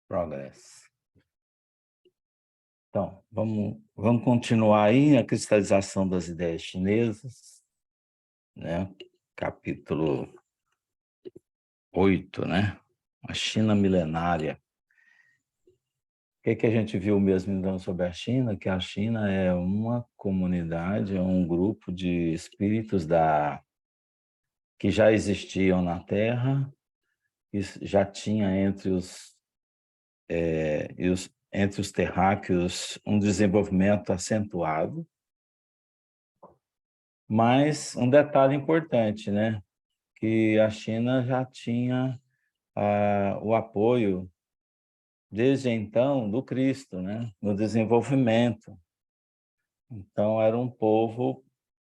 Progress. Então, vamos continuar aí a cristalização das ideias chinesas, né? Capítulo 8, né? A China milenária. O que a gente viu mesmo então sobre a China? Que a China é uma comunidade, é um grupo de espíritos que já existiam na Terra, e já tinha entre os terráqueos um desenvolvimento acentuado. Mas um detalhe importante, né? Que a China já tinha o apoio, desde então, do Cristo, né? No desenvolvimento. Então, era um povo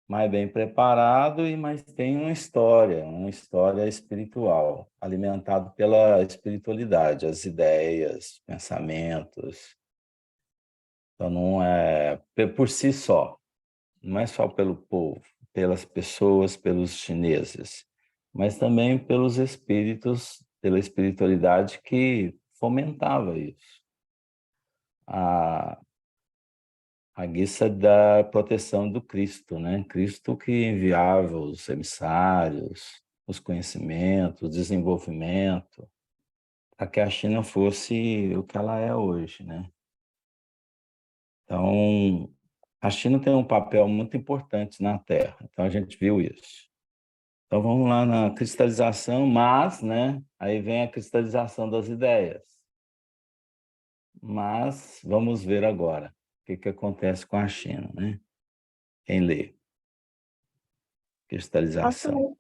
mais bem preparado, mas tem uma história espiritual, alimentado pela espiritualidade, as ideias, pensamentos. Então, não é por si só, não é só pelo povo, pelas pessoas, pelos chineses, mas também pelos espíritos, pela espiritualidade que fomentava isso. A guisa da proteção do Cristo, né? Cristo que enviava os emissários, os conhecimentos, o desenvolvimento, para que a China fosse o que ela é hoje, né? Então, a China tem um papel muito importante na Terra, então a gente viu isso. Então vamos lá na cristalização, mas, né? Aí vem a cristalização das ideias. Mas vamos ver agora o que acontece com a China, né? Quem lê? Cristalização.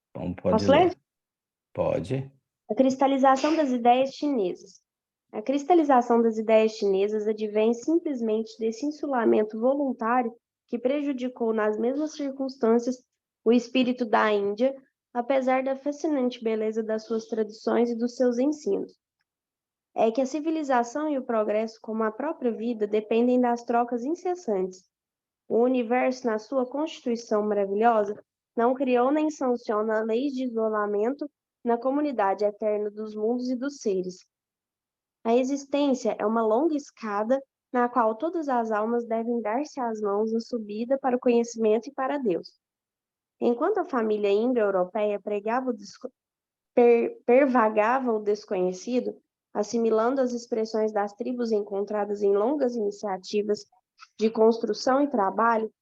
Então pode Posso ler? ler. Pode. A cristalização das ideias chinesas. A cristalização das ideias chinesas advém simplesmente desse insulamento voluntário que prejudicou nas mesmas circunstâncias o espírito da Índia, apesar da fascinante beleza das suas tradições e dos seus ensinos. É que a civilização e o progresso, como a própria vida, dependem das trocas incessantes. O universo, na sua constituição maravilhosa, não criou nem sanciona leis de isolamento na comunidade eterna dos mundos e dos seres. A existência é uma longa escada na qual todas as almas devem dar-se as mãos na subida para o conhecimento e para Deus. Enquanto a família indo-europeia pervagava o desconhecido, assimilando as expressões das tribos encontradas em longas iniciativas de construção e trabalho,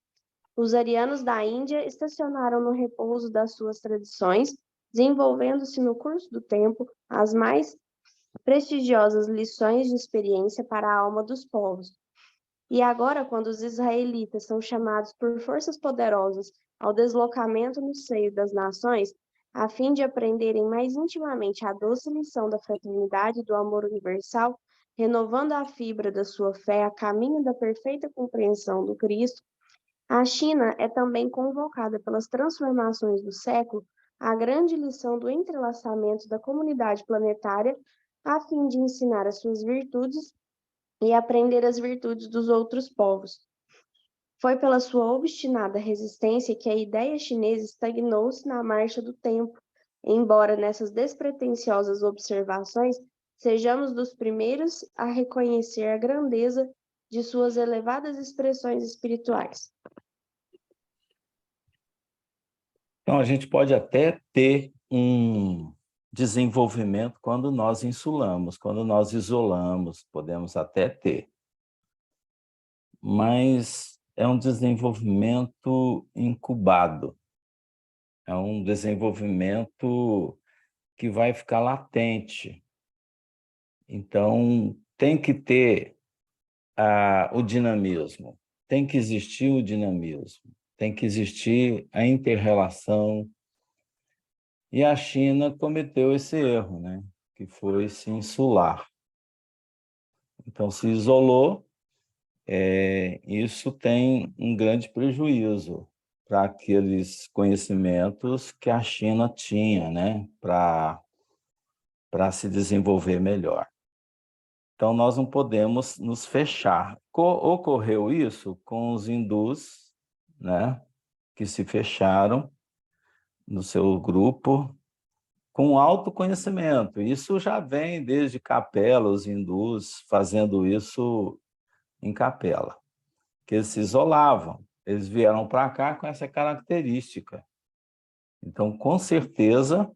os arianos da Índia estacionaram no repouso das suas tradições, desenvolvendo-se no curso do tempo as mais prestigiosas lições de experiência para a alma dos povos. E agora, quando os israelitas são chamados por forças poderosas ao deslocamento no seio das nações, a fim de aprenderem mais intimamente a doce lição da fraternidade e do amor universal, renovando a fibra da sua fé a caminho da perfeita compreensão do Cristo, a China é também convocada pelas transformações do século à grande lição do entrelaçamento da comunidade planetária, a fim de ensinar as suas virtudes e aprender as virtudes dos outros povos. Foi pela sua obstinada resistência que a ideia chinesa estagnou-se na marcha do tempo, embora nessas despretensiosas observações sejamos dos primeiros a reconhecer a grandeza de suas elevadas expressões espirituais. Então a gente pode até ter um desenvolvimento quando nós insulamos, quando nós isolamos, podemos até ter. Mas é um desenvolvimento incubado, é um desenvolvimento que vai ficar latente. Então, tem que ter o dinamismo, tem que existir o dinamismo, tem que existir a inter-relação. E a China cometeu esse erro, né? Que foi se insular. Então, se isolou, isso tem um grande prejuízo para aqueles conhecimentos que a China tinha, né? Para se desenvolver melhor. Então, nós não podemos nos fechar. Ocorreu isso com os hindus, né? Que se fecharam no seu grupo com autoconhecimento. Isso já vem desde capela, os hindus fazendo isso em capela, que eles se isolavam. Eles vieram para cá com essa característica. Então, com certeza,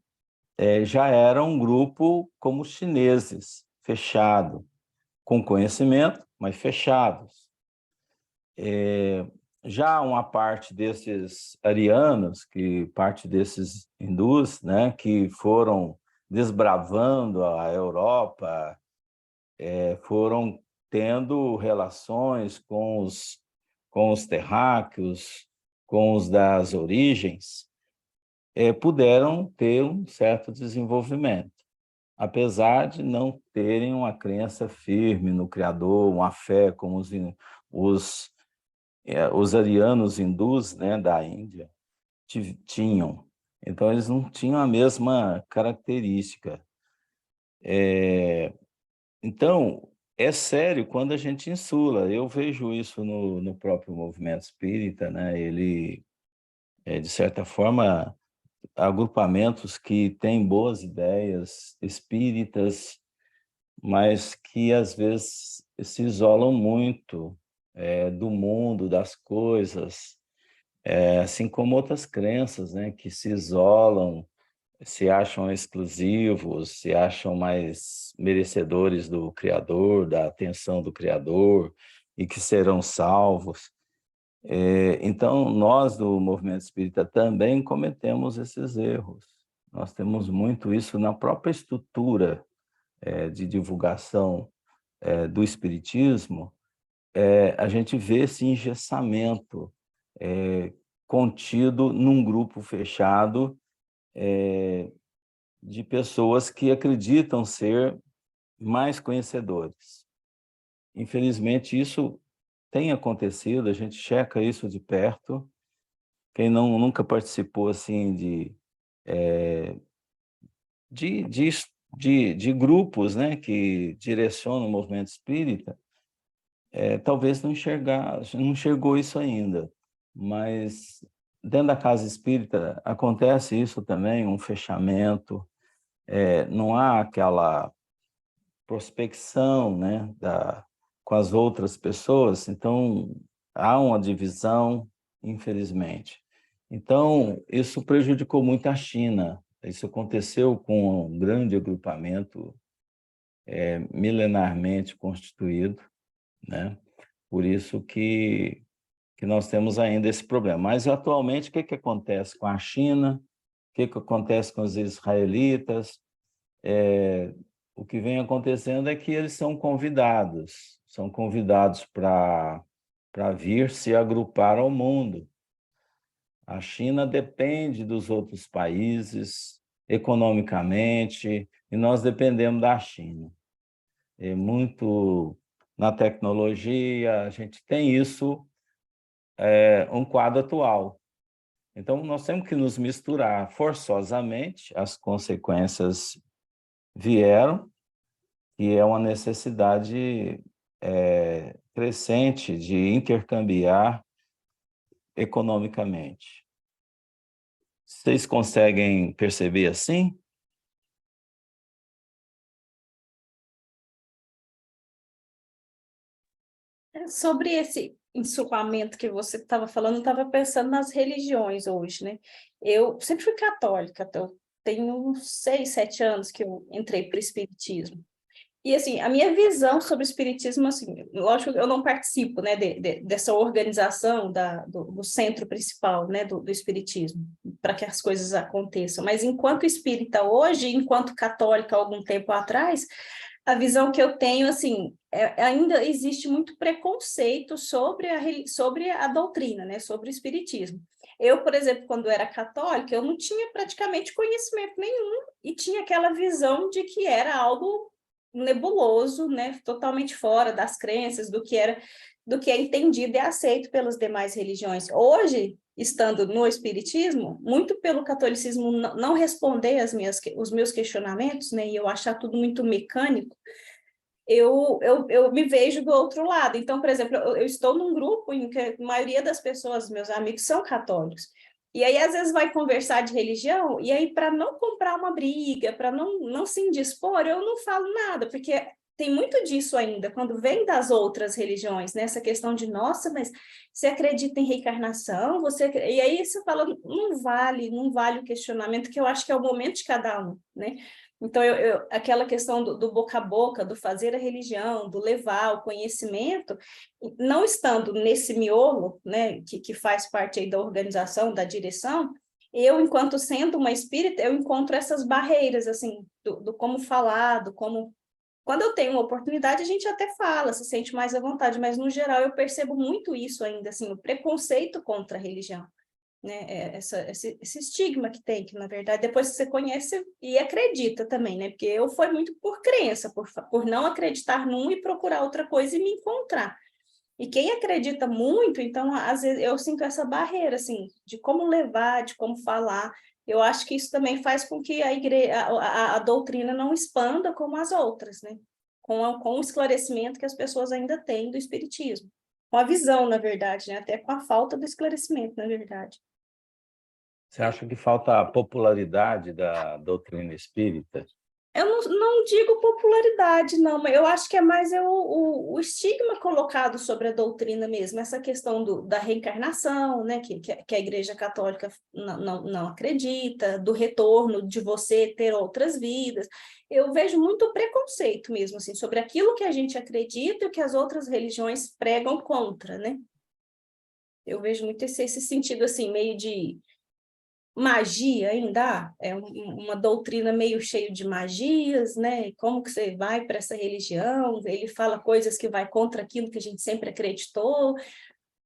já era um grupo como os chineses, fechado, com conhecimento, mas fechados. Já uma parte desses arianos, que parte desses hindus, né, que foram desbravando a Europa, foram tendo relações com os terráqueos, com os das origens, puderam ter um certo desenvolvimento, apesar de não terem uma crença firme no Criador, uma fé como os, os arianos hindus, né, da Índia tinham. Então, eles não tinham a mesma característica. Então, é sério quando a gente insula. Eu vejo isso no próprio movimento espírita, né? Ele, de certa forma, agrupamentos que têm boas ideias espíritas, mas que às vezes se isolam muito do mundo, das coisas, assim como outras crenças, né, que se isolam, se acham exclusivos, se acham mais merecedores do Criador, da atenção do Criador, e que serão salvos. Então, nós do movimento espírita também cometemos esses erros. Nós temos muito isso na própria estrutura de divulgação do espiritismo. A gente vê esse engessamento contido num grupo fechado de pessoas que acreditam ser mais conhecedores. Infelizmente, isso tem acontecido, a gente checa isso de perto. Quem nunca participou assim de, de, de grupos, né, que direcionam o movimento espírita, talvez não enxergou isso ainda, mas dentro da casa espírita acontece isso também, um fechamento, não há aquela prospecção, né, com as outras pessoas, então há uma divisão, infelizmente. Então, isso prejudicou muito a China. Isso aconteceu com um grande agrupamento milenarmente constituído, né? Por isso que nós temos ainda esse problema. Mas, atualmente, o que acontece com a China? O que acontece com os israelitas? O que vem acontecendo é que eles são convidados para vir se agrupar ao mundo. A China depende dos outros países economicamente, e nós dependemos da China. Muito na tecnologia, a gente tem isso, um quadro atual. Então, nós temos que nos misturar forçosamente, as consequências vieram, e é uma necessidade crescente de intercambiar economicamente. Vocês conseguem perceber assim? Sobre esse ensopaamento que você estava falando, eu estava pensando nas religiões hoje, né? Eu sempre fui católica, então tenho uns 6, 7 anos que eu entrei para o espiritismo. E, assim, a minha visão sobre o espiritismo, assim, lógico que eu não participo, né, dessa organização do centro principal, né, do espiritismo, para que as coisas aconteçam. Mas, enquanto espírita hoje, enquanto católica algum tempo atrás, a visão que eu tenho, assim, ainda existe muito preconceito sobre a doutrina, né, sobre o espiritismo. Eu, por exemplo, quando era católica, eu não tinha praticamente conhecimento nenhum e tinha aquela visão de que era algo nebuloso, né, totalmente fora das crenças, do que é entendido e aceito pelas demais religiões. Hoje, estando no espiritismo, muito pelo catolicismo não responder os meus questionamentos, né, e eu achar tudo muito mecânico, eu me vejo do outro lado. Então, por exemplo, eu estou num grupo em que a maioria das pessoas, meus amigos, são católicos. E aí, às vezes, vai conversar de religião, e aí, para não comprar uma briga, para não se indispor, eu não falo nada, porque tem muito disso ainda, quando vem das outras religiões, né? Essa questão de, nossa, mas você acredita em reencarnação? E aí você fala, não vale o questionamento, que eu acho que é o momento de cada um, né? Então, aquela questão do boca a boca, do fazer a religião, do levar o conhecimento, não estando nesse miolo, né, que faz parte aí da organização, da direção, eu, enquanto sendo uma espírita, eu encontro essas barreiras, assim, do como falar, do como... Quando eu tenho uma oportunidade, a gente até fala, se sente mais à vontade, mas, no geral, eu percebo muito isso ainda, assim, o preconceito contra a religião, né? Esse estigma que tem, que, na verdade, depois que você conhece e acredita também, né? Porque eu fui muito por crença, por não acreditar num e procurar outra coisa e me encontrar. E quem acredita muito, então, às vezes, eu sinto essa barreira, assim, de como levar, de como falar. Eu acho que isso também faz com que a doutrina não expanda como as outras, né? Com o esclarecimento que as pessoas ainda têm do espiritismo. Com a visão, na verdade, né? Até com a falta do esclarecimento, na verdade. Você acha que falta a popularidade da doutrina espírita? Eu não digo popularidade, não, mas eu acho que é mais o estigma colocado sobre a doutrina mesmo, essa questão da reencarnação, né, que a Igreja Católica não acredita, do retorno, de você ter outras vidas. Eu vejo muito preconceito mesmo, assim, sobre aquilo que a gente acredita e o que as outras religiões pregam contra, né? Eu vejo muito esse sentido, assim, meio de magia ainda, uma doutrina meio cheia de magias, né? Como que você vai para essa religião? Ele fala coisas que vai contra aquilo que a gente sempre acreditou.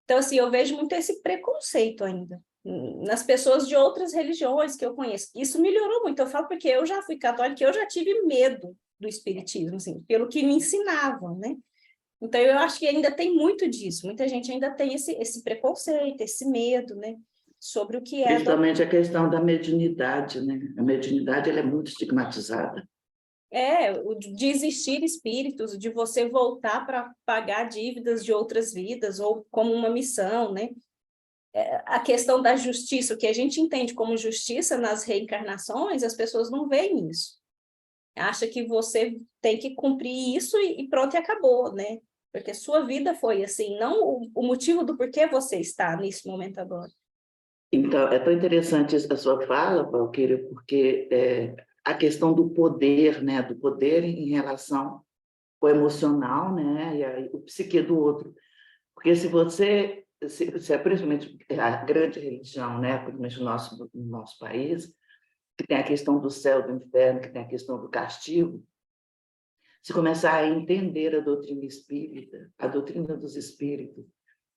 Então, assim, eu vejo muito esse preconceito ainda nas pessoas de outras religiões que eu conheço. Isso melhorou muito, eu falo porque eu já fui católica e eu já tive medo do espiritismo, assim, pelo que me ensinavam, né? Então, eu acho que ainda tem muito disso, muita gente ainda tem esse preconceito, esse medo, né? Sobre o que é a doutrina. Principalmente a questão da mediunidade, né? A mediunidade ela é muito estigmatizada. De existir espíritos, de você voltar para pagar dívidas de outras vidas, ou como uma missão, né? A questão da justiça, o que a gente entende como justiça nas reencarnações, as pessoas não veem isso. Acha que você tem que cumprir isso e pronto, e acabou, né? Porque sua vida foi assim, não o motivo do porquê você está nesse momento agora. Então, é tão interessante a sua fala, Valquíria, porque a questão do poder, né? Do poder em relação ao emocional, né? E aí, o psique do outro. Porque se é principalmente a grande religião, né? Principalmente no nosso país, que tem a questão do céu e do inferno, que tem a questão do castigo, se começar a entender a doutrina espírita, a doutrina dos espíritos,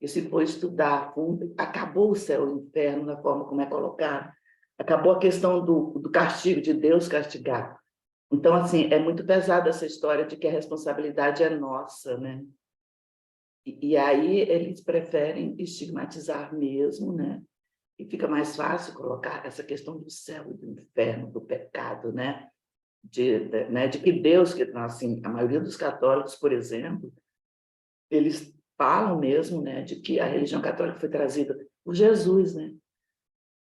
e se for estudar a fundo, acabou o céu e o inferno na forma como é colocado, acabou a questão do castigo, de Deus castigar. Então, assim, é muito pesada essa história de que a responsabilidade é nossa, né? E aí eles preferem estigmatizar mesmo, né? E fica mais fácil colocar essa questão do céu e do inferno, do pecado, né? De que Deus, que assim, a maioria dos católicos, por exemplo, eles falam mesmo, né, de que a religião católica foi trazida por Jesus, né?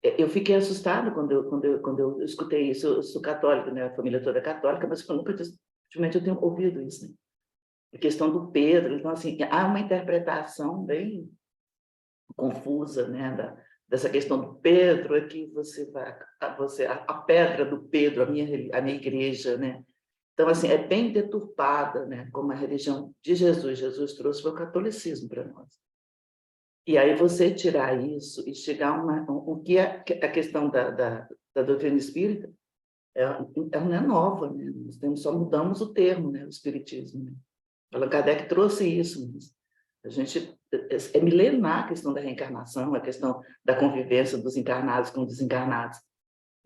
Eu fiquei assustada quando eu escutei isso. Eu sou católica, né, a família toda é católica, mas eu nunca, ultimamente eu tenho ouvido isso, né? A questão do Pedro, então assim, há uma interpretação bem confusa, né, dessa questão do Pedro, é que a pedra do Pedro, a minha igreja, né? Então, assim, é bem deturpada, né? Como a religião de Jesus. Jesus trouxe o catolicismo para nós. E aí você tirar isso e chegar a o que é a questão da doutrina espírita, ela não é nova, né? Nós só mudamos o termo, né? O espiritismo. Né? Allan Kardec trouxe isso. Mas a gente é milenar a questão da reencarnação, a questão da convivência dos encarnados com os desencarnados.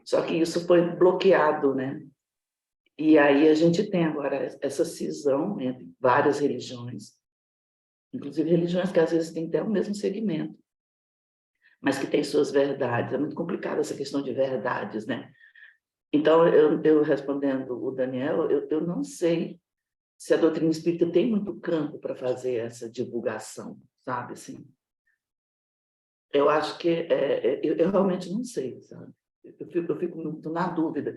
Só que isso foi bloqueado, né? E aí a gente tem agora essa cisão entre várias religiões, inclusive religiões que às vezes têm até o mesmo segmento, mas que têm suas verdades. É muito complicado essa questão de verdades, né? Então, eu respondendo o Daniel, eu não sei se a doutrina espírita tem muito campo para fazer essa divulgação, sabe? Assim, Eu acho que eu realmente não sei, sabe? Eu fico muito na dúvida.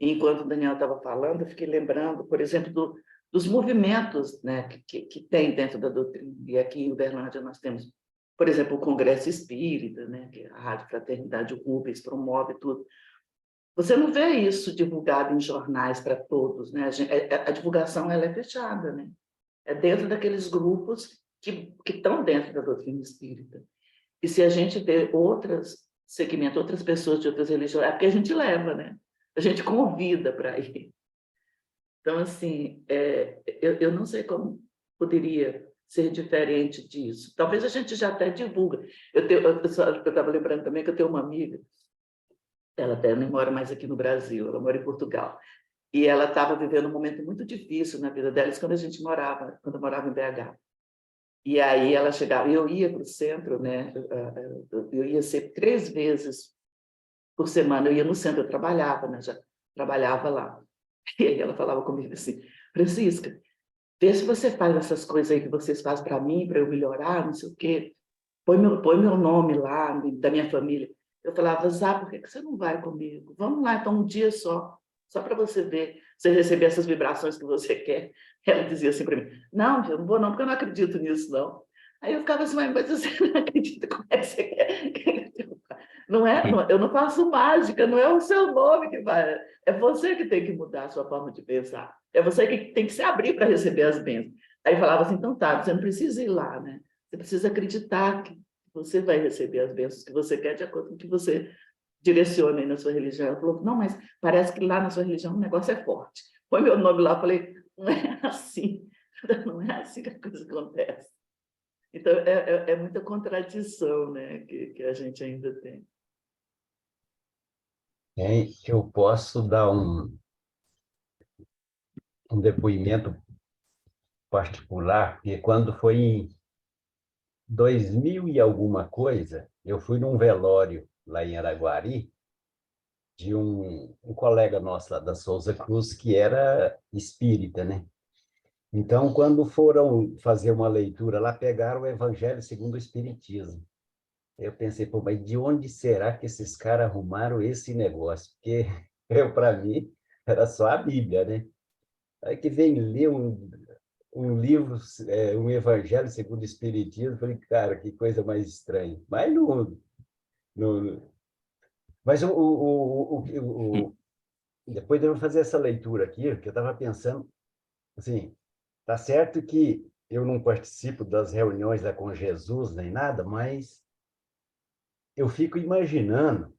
E enquanto o Daniel estava falando, eu fiquei lembrando, por exemplo, dos movimentos, né, que tem dentro da doutrina. E aqui em Uberlândia nós temos, por exemplo, o Congresso Espírita, né, que a Rádio Fraternidade Rubens promove tudo. Você não vê isso divulgado em jornais para todos, né? A divulgação ela é fechada, né? É dentro daqueles grupos que estão dentro da doutrina espírita. E se a gente vê outros segmentos, outras pessoas de outras religiões, é porque a gente leva, né? A gente convida para ir. Então, assim, eu não sei como poderia ser diferente disso. Talvez a gente já até divulga. Eu estava lembrando também que eu tenho uma amiga, ela até não mora mais aqui no Brasil, ela mora em Portugal. E ela estava vivendo um momento muito difícil na vida dela, isso quando eu morava em BH. E aí ela chegava, eu ia para o centro, né? Eu ia ser 3 vezes por semana, eu ia no centro, eu trabalhava, né? Já trabalhava lá. E aí ela falava comigo assim, Francisca, vê se você faz essas coisas aí que vocês fazem para mim, para eu melhorar, não sei o quê. Põe meu nome lá, da minha família. Eu falava, Zá, por que você não vai comigo? Vamos lá, então, um dia só para você ver, você receber essas vibrações que você quer. Ela dizia assim para mim, não, eu não vou não, porque eu não acredito nisso, não. Aí eu ficava assim, mas você não acredita, como é que você quer? Eu não faço mágica, não é o seu nome que vai, é você que tem que mudar a sua forma de pensar, é você que tem que se abrir para receber as bênçãos. Aí falava assim, então tá, você não precisa ir lá, né? Você precisa acreditar que você vai receber as bênçãos que você quer de acordo com o que você direciona aí na sua religião. Ela falou, não, mas parece que lá na sua religião o negócio é forte. Põe meu nome lá, eu falei, não é assim, não é assim que a coisa acontece. Então, é muita contradição, né, que a gente ainda tem. Eu posso dar um depoimento particular, porque quando foi em 2000 e alguma coisa, eu fui num velório lá em Araguari, de um colega nosso lá da Souza Cruz, que era espírita, né? Então, quando foram fazer uma leitura lá, pegaram o Evangelho segundo o Espiritismo. Eu pensei, pô, mas de onde será que esses caras arrumaram esse negócio? Porque para mim, era só a Bíblia, né? Aí que vem ler um livro, um Evangelho segundo o Espiritismo, eu falei, cara, que coisa mais estranha. Mas no, mas depois de eu fazer essa leitura aqui, que eu estava pensando, assim, tá certo que eu não participo das reuniões lá com Jesus nem nada, mas eu fico imaginando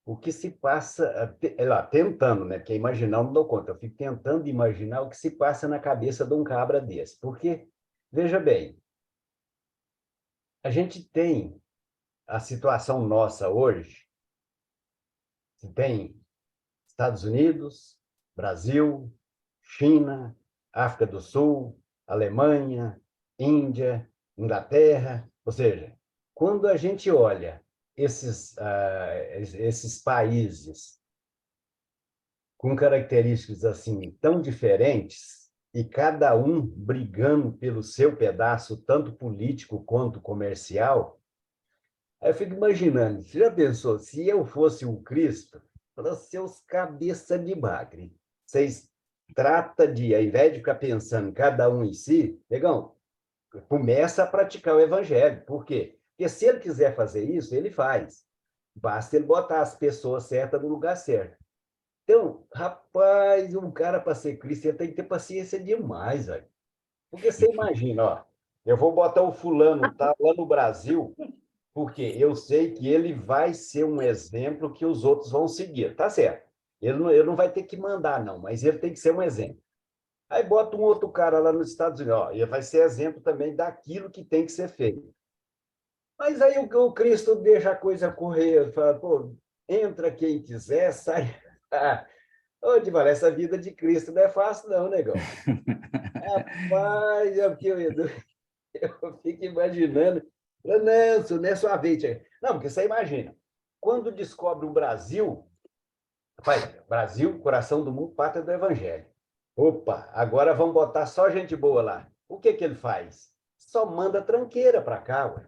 o que se passa, lá, tentando, né? Porque imaginar eu não dou conta, eu fico tentando imaginar o que se passa na cabeça de um cabra desse. Porque, veja bem, a gente tem a situação nossa hoje, que tem Estados Unidos, Brasil, China, África do Sul, Alemanha, Índia, Inglaterra. Ou seja, quando a gente olha esses países com características assim tão diferentes e cada um brigando pelo seu pedaço, tanto político quanto comercial, aí eu fico imaginando, você já pensou, se eu fosse o Cristo, para seus cabeça de bagre, vocês trata de, ao invés de ficar pensando cada um em si, negão, começa a praticar o evangelho. Por quê? Porque se ele quiser fazer isso, ele faz. Basta ele botar as pessoas certas no lugar certo. Então, rapaz, um cara para ser Cristo ele tem que ter paciência demais, velho. Porque você imagina, ó, eu vou botar o fulano tá lá no Brasil, porque eu sei que ele vai ser um exemplo que os outros vão seguir, tá certo? Ele não vai ter que mandar, não, mas ele tem que ser um exemplo. Aí bota um outro cara lá nos Estados Unidos, ó, e vai ser exemplo também daquilo que tem que ser feito. Mas aí o Cristo deixa a coisa correr, fala, pô, entra quem quiser, sai. Ô, Divaldo, essa vida de Cristo não é fácil, não, negão. Rapaz, eu fico imaginando. Não é sua vez. Não, porque você imagina. Quando descobre o Brasil, rapaz, Brasil, coração do mundo, pátria do Evangelho. Opa, agora vamos botar só gente boa lá. O que ele faz? Só manda tranqueira para cá, ué.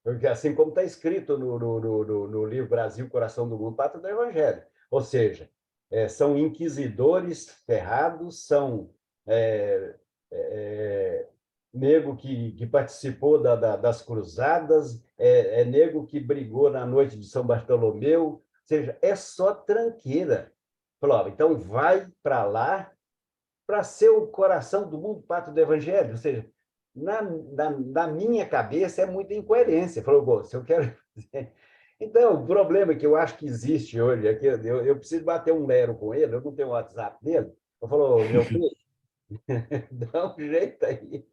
Porque assim como está escrito no livro Brasil, Coração do Mundo, Pátria do Evangelho. Ou seja, são inquisidores ferrados, são é, é, nego que participou das cruzadas, nego que brigou na noite de São Bartolomeu, ou seja, é só tranqueira. Falou, então vai para lá para ser o coração do mundo, pátrio do evangelho. Ou seja, na minha cabeça é muita incoerência. Falou, se eu quero... Então, o problema que eu acho que existe hoje é que eu preciso bater um lero com ele, eu não tenho o WhatsApp dele. Eu falo, meu filho, dá um jeito aí.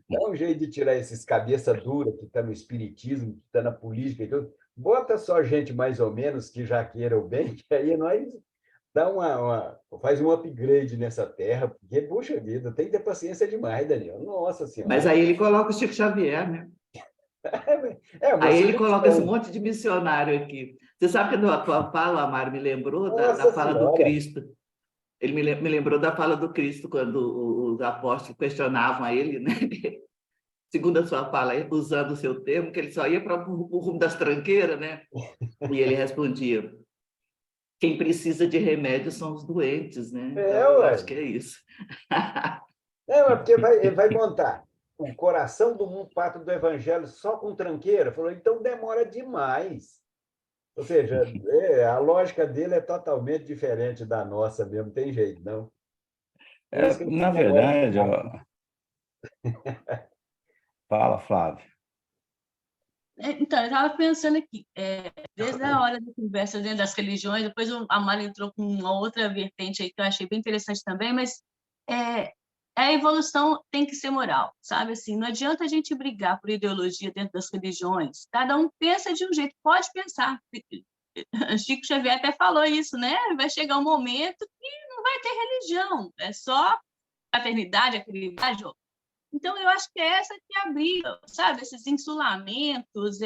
Dá um jeito de tirar esses cabeça dura que está no espiritismo, que está na política e tudo. Bota só gente mais ou menos que já queira o bem, que aí nós faz um upgrade nessa terra, porque, puxa vida, tem que ter paciência demais, Daniel. Nossa Mas Senhora. aí ele coloca o Chico Xavier, né? Uma Aí ele coloca esse sugestão. monte de missionário aqui. Você sabe que a tua fala, Amaro, me lembrou da Nossa fala do Senhora. Cristo. Ele me lembrou da fala do Cristo, quando os apóstolos questionavam a ele, né? Segundo a sua fala, usando o seu termo, que ele só ia para o rumo das tranqueiras, né? E ele respondia: quem precisa de remédio são os doentes, né? Então, eu Ué. acho que é isso. É porque ele vai montar o coração do mundo pátrio do evangelho só com tranqueira. Falou, então demora demais. Ou seja, a lógica dele é totalmente diferente da nossa mesmo, não tem jeito, não. Por isso que Na esse negócio de verdade, ó, fala, Flávio. Então, eu estava pensando aqui, desde a hora da conversa dentro das religiões, depois a Mara entrou com uma outra vertente aí que eu achei bem interessante também, mas é, a evolução tem que ser moral, sabe? Assim, não adianta a gente brigar por ideologia dentro das religiões, cada um pensa de um jeito, pode pensar. Chico Xavier até falou isso, né? Vai chegar um momento que não vai ter religião, é só fraternidade, caridade. Então, eu acho que é essa que abriu, sabe? Esses insulamentos,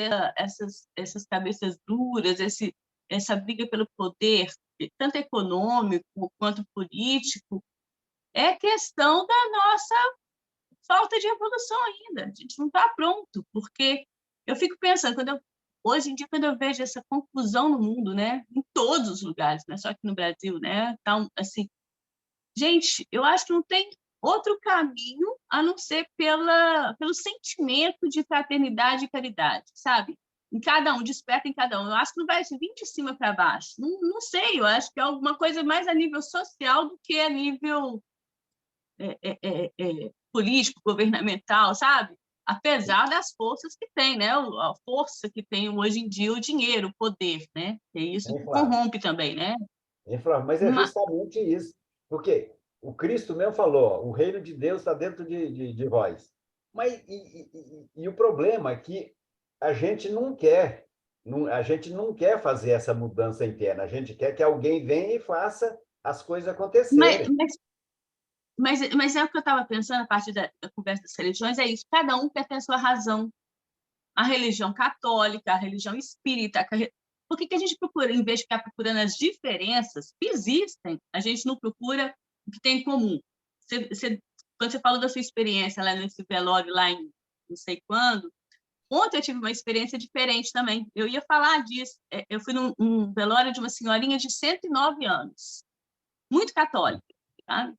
essas cabeças duras, essa briga pelo poder, tanto econômico quanto político, é questão da nossa falta de evolução ainda. A gente não está pronto, porque eu fico pensando, hoje em dia, quando eu vejo essa confusão no mundo, né? Em todos os lugares, não é só aqui no Brasil, né? Então, assim, gente, eu acho que não tem outro caminho a não ser pelo sentimento de fraternidade e caridade, sabe? Em cada um, desperta em cada um. Eu acho que não vai vir de cima para baixo. Não sei, eu acho que é alguma coisa mais a nível social do que a nível político, governamental, sabe? Apesar das forças que tem, né? A força que tem hoje em dia o dinheiro, o poder, né? É isso Hein, que Flávio? corrompe também, né? Hein, Flávio? Mas é justamente isso. Porque o Cristo mesmo falou, ó, o reino de Deus está dentro de vós. Mas e o problema é que a gente não quer, a gente não quer fazer essa mudança interna. A gente quer que alguém venha e faça as coisas Mas, acontecerem. mas mas é o que eu estava pensando a partir da conversa das religiões, é isso, cada um quer ter a sua razão. A religião católica, a religião espírita. Por que a gente procura, em vez de ficar procurando as diferenças que existem, a gente não procura o que tem em comum? Quando você falou da sua experiência lá nesse velório, lá em não sei quando, ontem eu tive uma experiência diferente também. Eu ia falar disso. Eu fui num velório de uma senhorinha de 109 anos, muito católica, tá?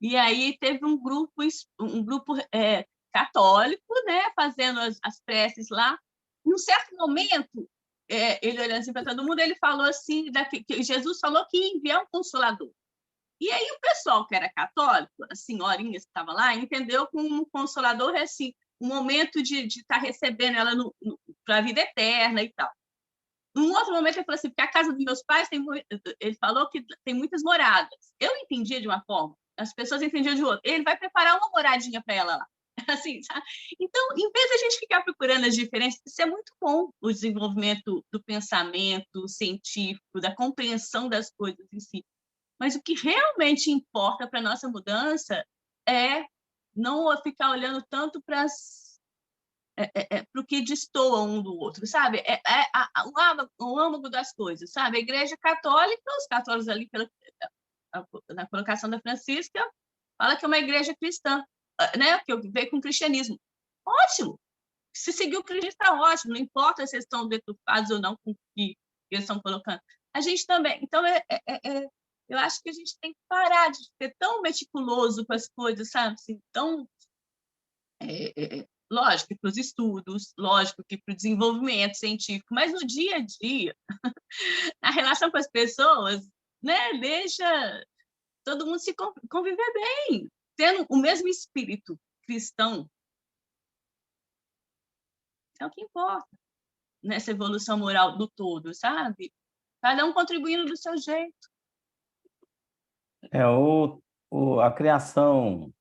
E aí teve um grupo católico, né, fazendo as preces lá. Num certo momento, ele olhando assim para todo mundo, ele falou assim, que Jesus falou que ia enviar um consolador. E aí o pessoal que era católico, as senhorinhas que estavam lá, entendeu que um consolador é assim, um momento de estar recebendo ela para a vida eterna e tal. Num outro momento ele falou assim, porque a casa dos meus pais ele falou que tem muitas moradas. Eu entendia de uma forma, as pessoas entendiam de outra. Ele vai preparar uma moradinha para ela lá. Assim, sabe? Então, em vez de a gente ficar procurando as diferenças, isso é muito bom, o desenvolvimento do pensamento científico, da compreensão das coisas em si. Mas o que realmente importa para a nossa mudança é não ficar olhando tanto para o que destoa um do outro, sabe? O âmago das coisas, sabe? A Igreja Católica, os católicos ali, na colocação da Francisca, fala que é uma igreja cristã, né? Que veio com o cristianismo. Ótimo! Se seguir o Cristo está ótimo, não importa se eles estão deturpados ou não com o que eles estão colocando. A gente também. Então, eu acho que a gente tem que parar de ser tão meticuloso com as coisas, sabe? Assim, tão, lógico que para os estudos, lógico que para o desenvolvimento científico, mas no dia a dia, na relação com as pessoas, né? Deixa todo mundo se conviver bem, tendo o mesmo espírito cristão. É o que importa nessa evolução moral do todo, sabe? Cada um contribuindo do seu jeito. A criação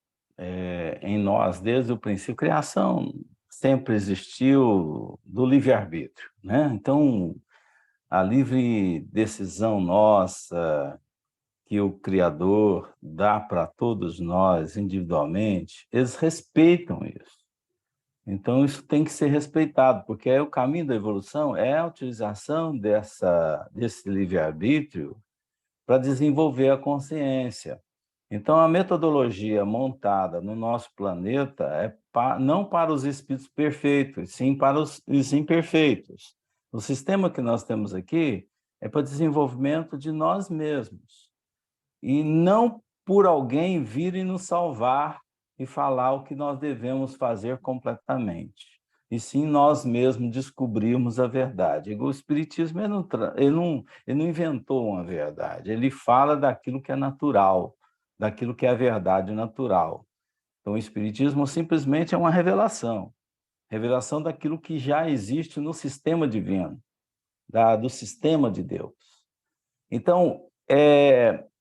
em nós, desde o princípio, criação sempre existiu do livre-arbítrio, né? Então, a livre decisão nossa, que o Criador dá para todos nós individualmente, eles respeitam isso. Então, isso tem que ser respeitado, porque o caminho da evolução é a utilização desse livre-arbítrio para desenvolver a consciência. Então, a metodologia montada no nosso planeta é não para os espíritos perfeitos, sim para os imperfeitos. O sistema que nós temos aqui é para desenvolvimento de nós mesmos, e não por alguém vir e nos salvar e falar o que nós devemos fazer completamente. E sim nós mesmos descobrirmos a verdade. O Espiritismo ele não inventou uma verdade, ele fala daquilo que é natural, daquilo que é a verdade natural. Então, o Espiritismo simplesmente é uma revelação daquilo que já existe no sistema divino, do sistema de Deus. Então,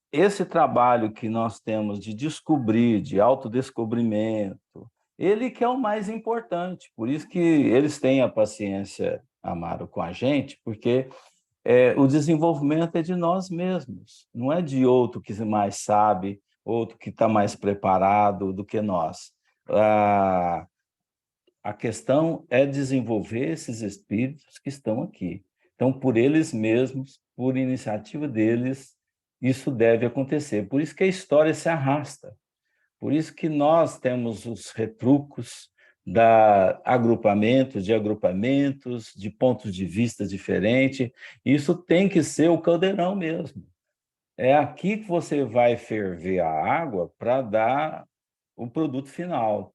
esse trabalho que nós temos de descobrir, de autodescobrimento, ele que é o mais importante. Por isso que eles têm a paciência, Amaro, com a gente, porque o desenvolvimento é de nós mesmos, não é de outro que mais sabe, outro que está mais preparado do que nós. A questão é desenvolver esses espíritos que estão aqui. Então, por eles mesmos, por iniciativa deles, isso deve acontecer. Por isso que a história se arrasta. Por isso que nós temos os retrucos de agrupamentos, de pontos de vista diferentes. Isso tem que ser o caldeirão mesmo. É aqui que você vai ferver a água para dar o produto final.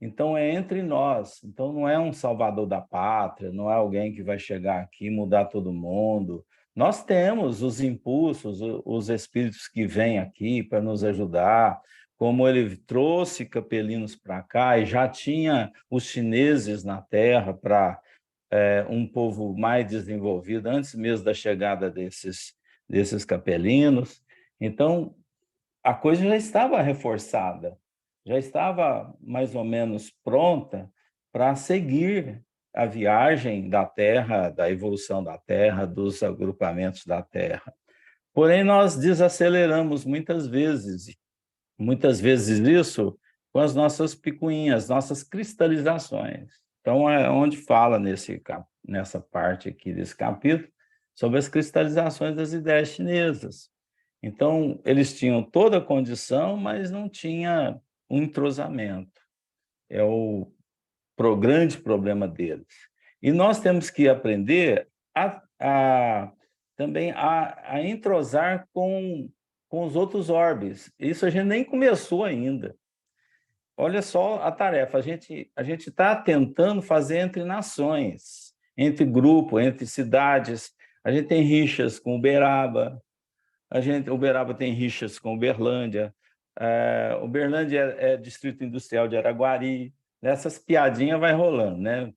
Então, é entre nós. Então, não é um salvador da pátria, não é alguém que vai chegar aqui e mudar todo mundo. Nós temos os impulsos, os espíritos que vêm aqui para nos ajudar, como ele trouxe capelinos para cá e já tinha os chineses na Terra para um povo mais desenvolvido, antes mesmo da chegada desses capelinos. Então, a coisa já estava reforçada, já estava mais ou menos pronta para seguir a viagem da Terra, da evolução da Terra, dos agrupamentos da Terra. Porém, nós desaceleramos muitas vezes isso com as nossas picuinhas, nossas cristalizações. Então, é onde fala nessa parte aqui desse capítulo sobre as cristalizações das ideias chinesas. Então, eles tinham toda a condição, mas não tinha um entrosamento. É o grande problema deles. E nós temos que aprender também a entrosar com os outros orbes. Isso a gente nem começou ainda. Olha só a tarefa, a gente está tentando fazer entre nações, entre grupos, entre cidades. A gente tem rixas com Uberaba, Uberaba tem rixas com Uberlândia, Uberlândia é distrito industrial de Araguari, essas piadinhas vai rolando, né?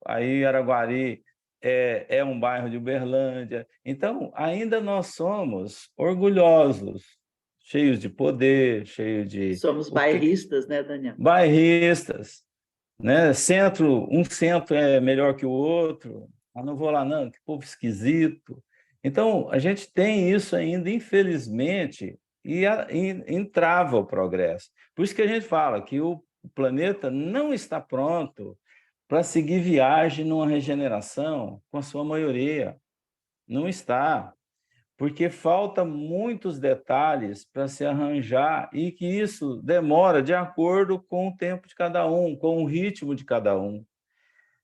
Aí Araguari é um bairro de Uberlândia. Então, ainda nós somos orgulhosos, cheios de poder, cheios de... Somos bairristas, né, Daniel? Bairristas, né? Um centro é melhor que o outro. Não vou lá não, que povo esquisito. Então, a gente tem isso ainda, infelizmente, e entrava o progresso. Por isso que a gente fala que o planeta não está pronto para seguir viagem numa regeneração com a sua maioria. Não está, porque falta muitos detalhes para se arranjar e que isso demora de acordo com o tempo de cada um, com o ritmo de cada um.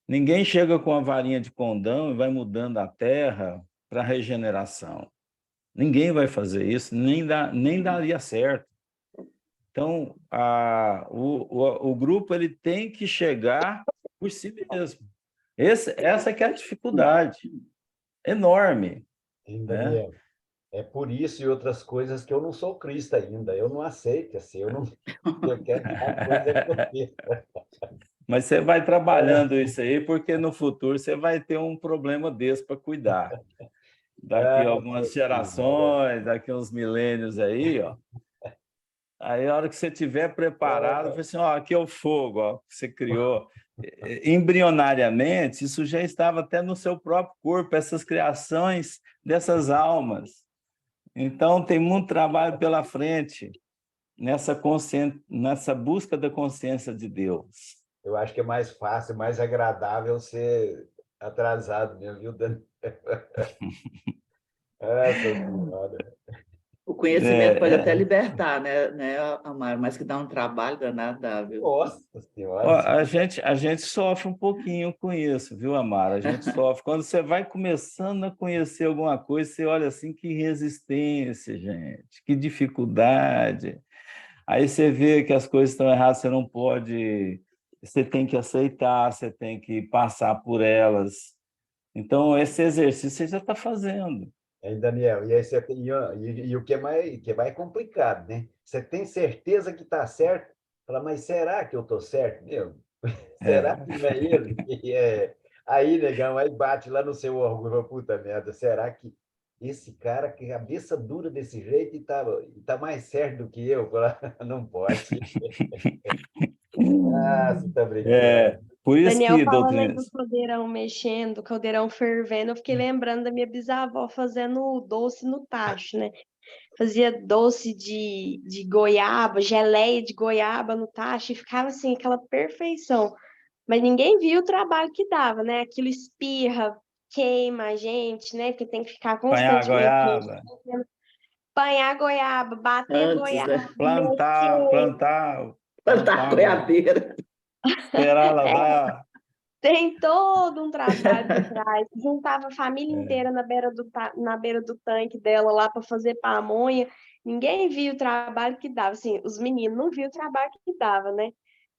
Ninguém chega com a varinha de condão e vai mudando a terra para regeneração. Ninguém vai fazer isso, nem daria certo. Então, o grupo ele tem que chegar por si mesmo. Essa que é a dificuldade enorme, né? Daniel, é por isso e outras coisas que eu não sou cristão ainda. Eu não aceito assim, eu quero que a coisa aconteça. Mas você vai trabalhando isso aí, porque no futuro você vai ter um problema desse para cuidar. Daqui a Com algumas certeza, olha. gerações, daqui a uns milênios aí, ó. Aí, a hora que você estiver preparado, você assim, ó, aqui é o fogo, ó, que você criou. Embrionariamente, isso já estava até no seu próprio corpo, essas criações dessas almas. Então, tem muito trabalho pela frente nessa busca da consciência de Deus. Eu acho que é mais fácil, mais agradável ser atrasado mesmo, viu, Daniel? Essa senhora. O conhecimento pode até É, libertar, né, Amaro? Mas que dá um trabalho danado, dá, viu? Nossa ó, senhora. a gente sofre um pouquinho com isso, viu, Amara? A gente sofre. Quando você vai começando a conhecer alguma coisa, você olha assim, que resistência, gente, que dificuldade. Aí você vê que as coisas estão erradas, você não pode, você tem que aceitar, você tem que passar por elas. Então, esse exercício você já está fazendo. Hein, Daniel? E, aí você tem, e o que é mais complicado, né? Você tem certeza que está certo? Fala, mas será que eu estou certo mesmo? Será É. que não é ele que é? Aí, negão, aí bate lá no seu orgulho, fala, puta merda, será que esse cara, que cabeça dura desse jeito, e tá mais certo do que eu? Fala, não pode. Ah, você está É, brincando. por isso Daniel que, falando aí doutrina, do caldeirão mexendo, do caldeirão fervendo, eu fiquei lembrando da minha bisavó fazendo doce no tacho, né? Fazia doce de goiaba, geleia de goiaba no tacho, e ficava assim, aquela perfeição. Mas ninguém viu o trabalho que dava, né? Aquilo espirra, queima a gente, né? Porque tem que ficar apanhar a constantemente goiaba, mexendo, apanhar goiaba, bater Antes, goiaba, né? plantar, mexer. plantar, Plantar plantar uma goiaba, goiabeira. esperar ela dar. Tem todo um trabalho por trás. Juntava a família inteira na beira do tanque dela lá para fazer pamonha. Ninguém via o trabalho que dava. Assim, os meninos não viam o trabalho que dava, né?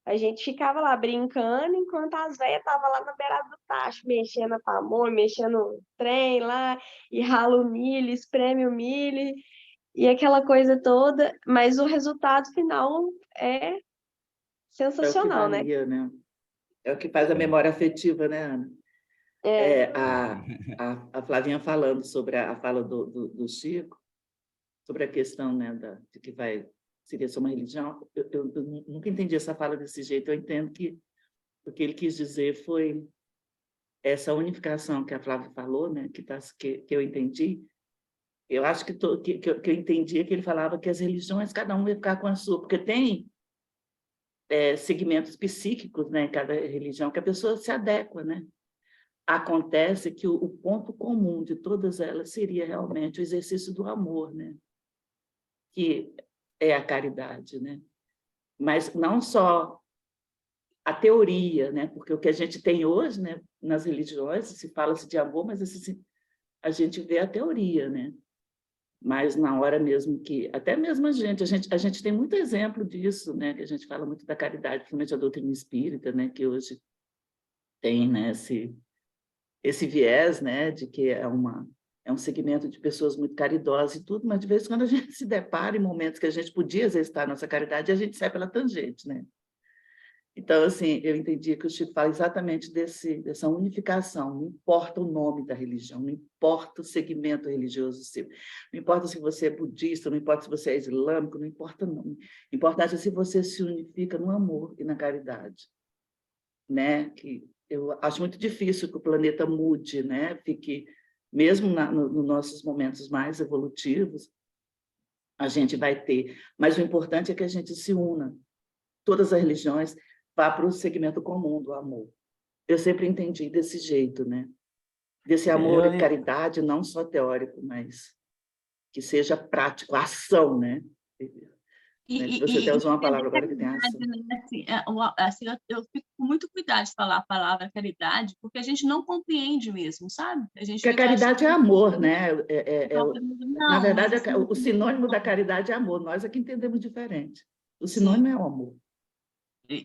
A gente ficava lá brincando enquanto as velhas estavam lá na beira do tacho, mexendo a pamonha, mexendo o trem lá, e rala o milho, espreme o milho, e aquela coisa toda. Mas o resultado final é É o que sensacional, né? valia, né? É o que faz a É. memória afetiva, né, Ana? É. A Flavinha falando sobre a fala do Chico, sobre a questão, né, de que seria só uma religião. Eu nunca entendi essa fala desse jeito. Eu entendo que o que ele quis dizer foi essa unificação que a Flávia falou, né, que eu entendi. Eu acho que eu entendi que ele falava que as religiões, cada um ia ficar com a sua, porque tem segmentos psíquicos, né, em cada religião, que a pessoa se adequa, né? Acontece que o ponto comum de todas elas seria realmente o exercício do amor, né? Que é a caridade, né? Mas não só a teoria, né? Porque o que a gente tem hoje, né, nas religiões, se fala-se de amor, mas assim, a gente vê a teoria, né? Mas na hora mesmo que, até mesmo a gente tem muito exemplo disso, né? Que a gente fala muito da caridade, principalmente a doutrina espírita, né? Que hoje tem, né, esse viés, né, de que é um segmento de pessoas muito caridosas e tudo, mas de vez em quando a gente se depara em momentos que a gente podia exercitar a nossa caridade e a gente sai pela tangente, né? Então, assim, eu entendi que o Chico fala exatamente dessa unificação, não importa o nome da religião, não importa o segmento religioso seu, não importa se você é budista, não importa se você é islâmico, não importa não. O importante é se você se unifica no amor e na caridade, né? Que eu acho muito difícil que o planeta mude, né? Fique, mesmo nos nossos momentos mais evolutivos, a gente vai ter. Mas o importante é que a gente se una. Todas as religiões vá para o segmento comum do amor. Eu sempre entendi desse jeito, né? Desse amor e caridade, não só teórico, mas que seja prático, ação, né? Né? Você até usou uma palavra agora que tem ação. Né? Assim, eu fico com muito cuidado de falar a palavra caridade, porque a gente não compreende mesmo, sabe? A gente Porque a fica caridade é achando amor, né? Na não, verdade, mas, assim, o sinônimo da caridade é amor. Nós é que entendemos diferente. O sim. sinônimo é o amor.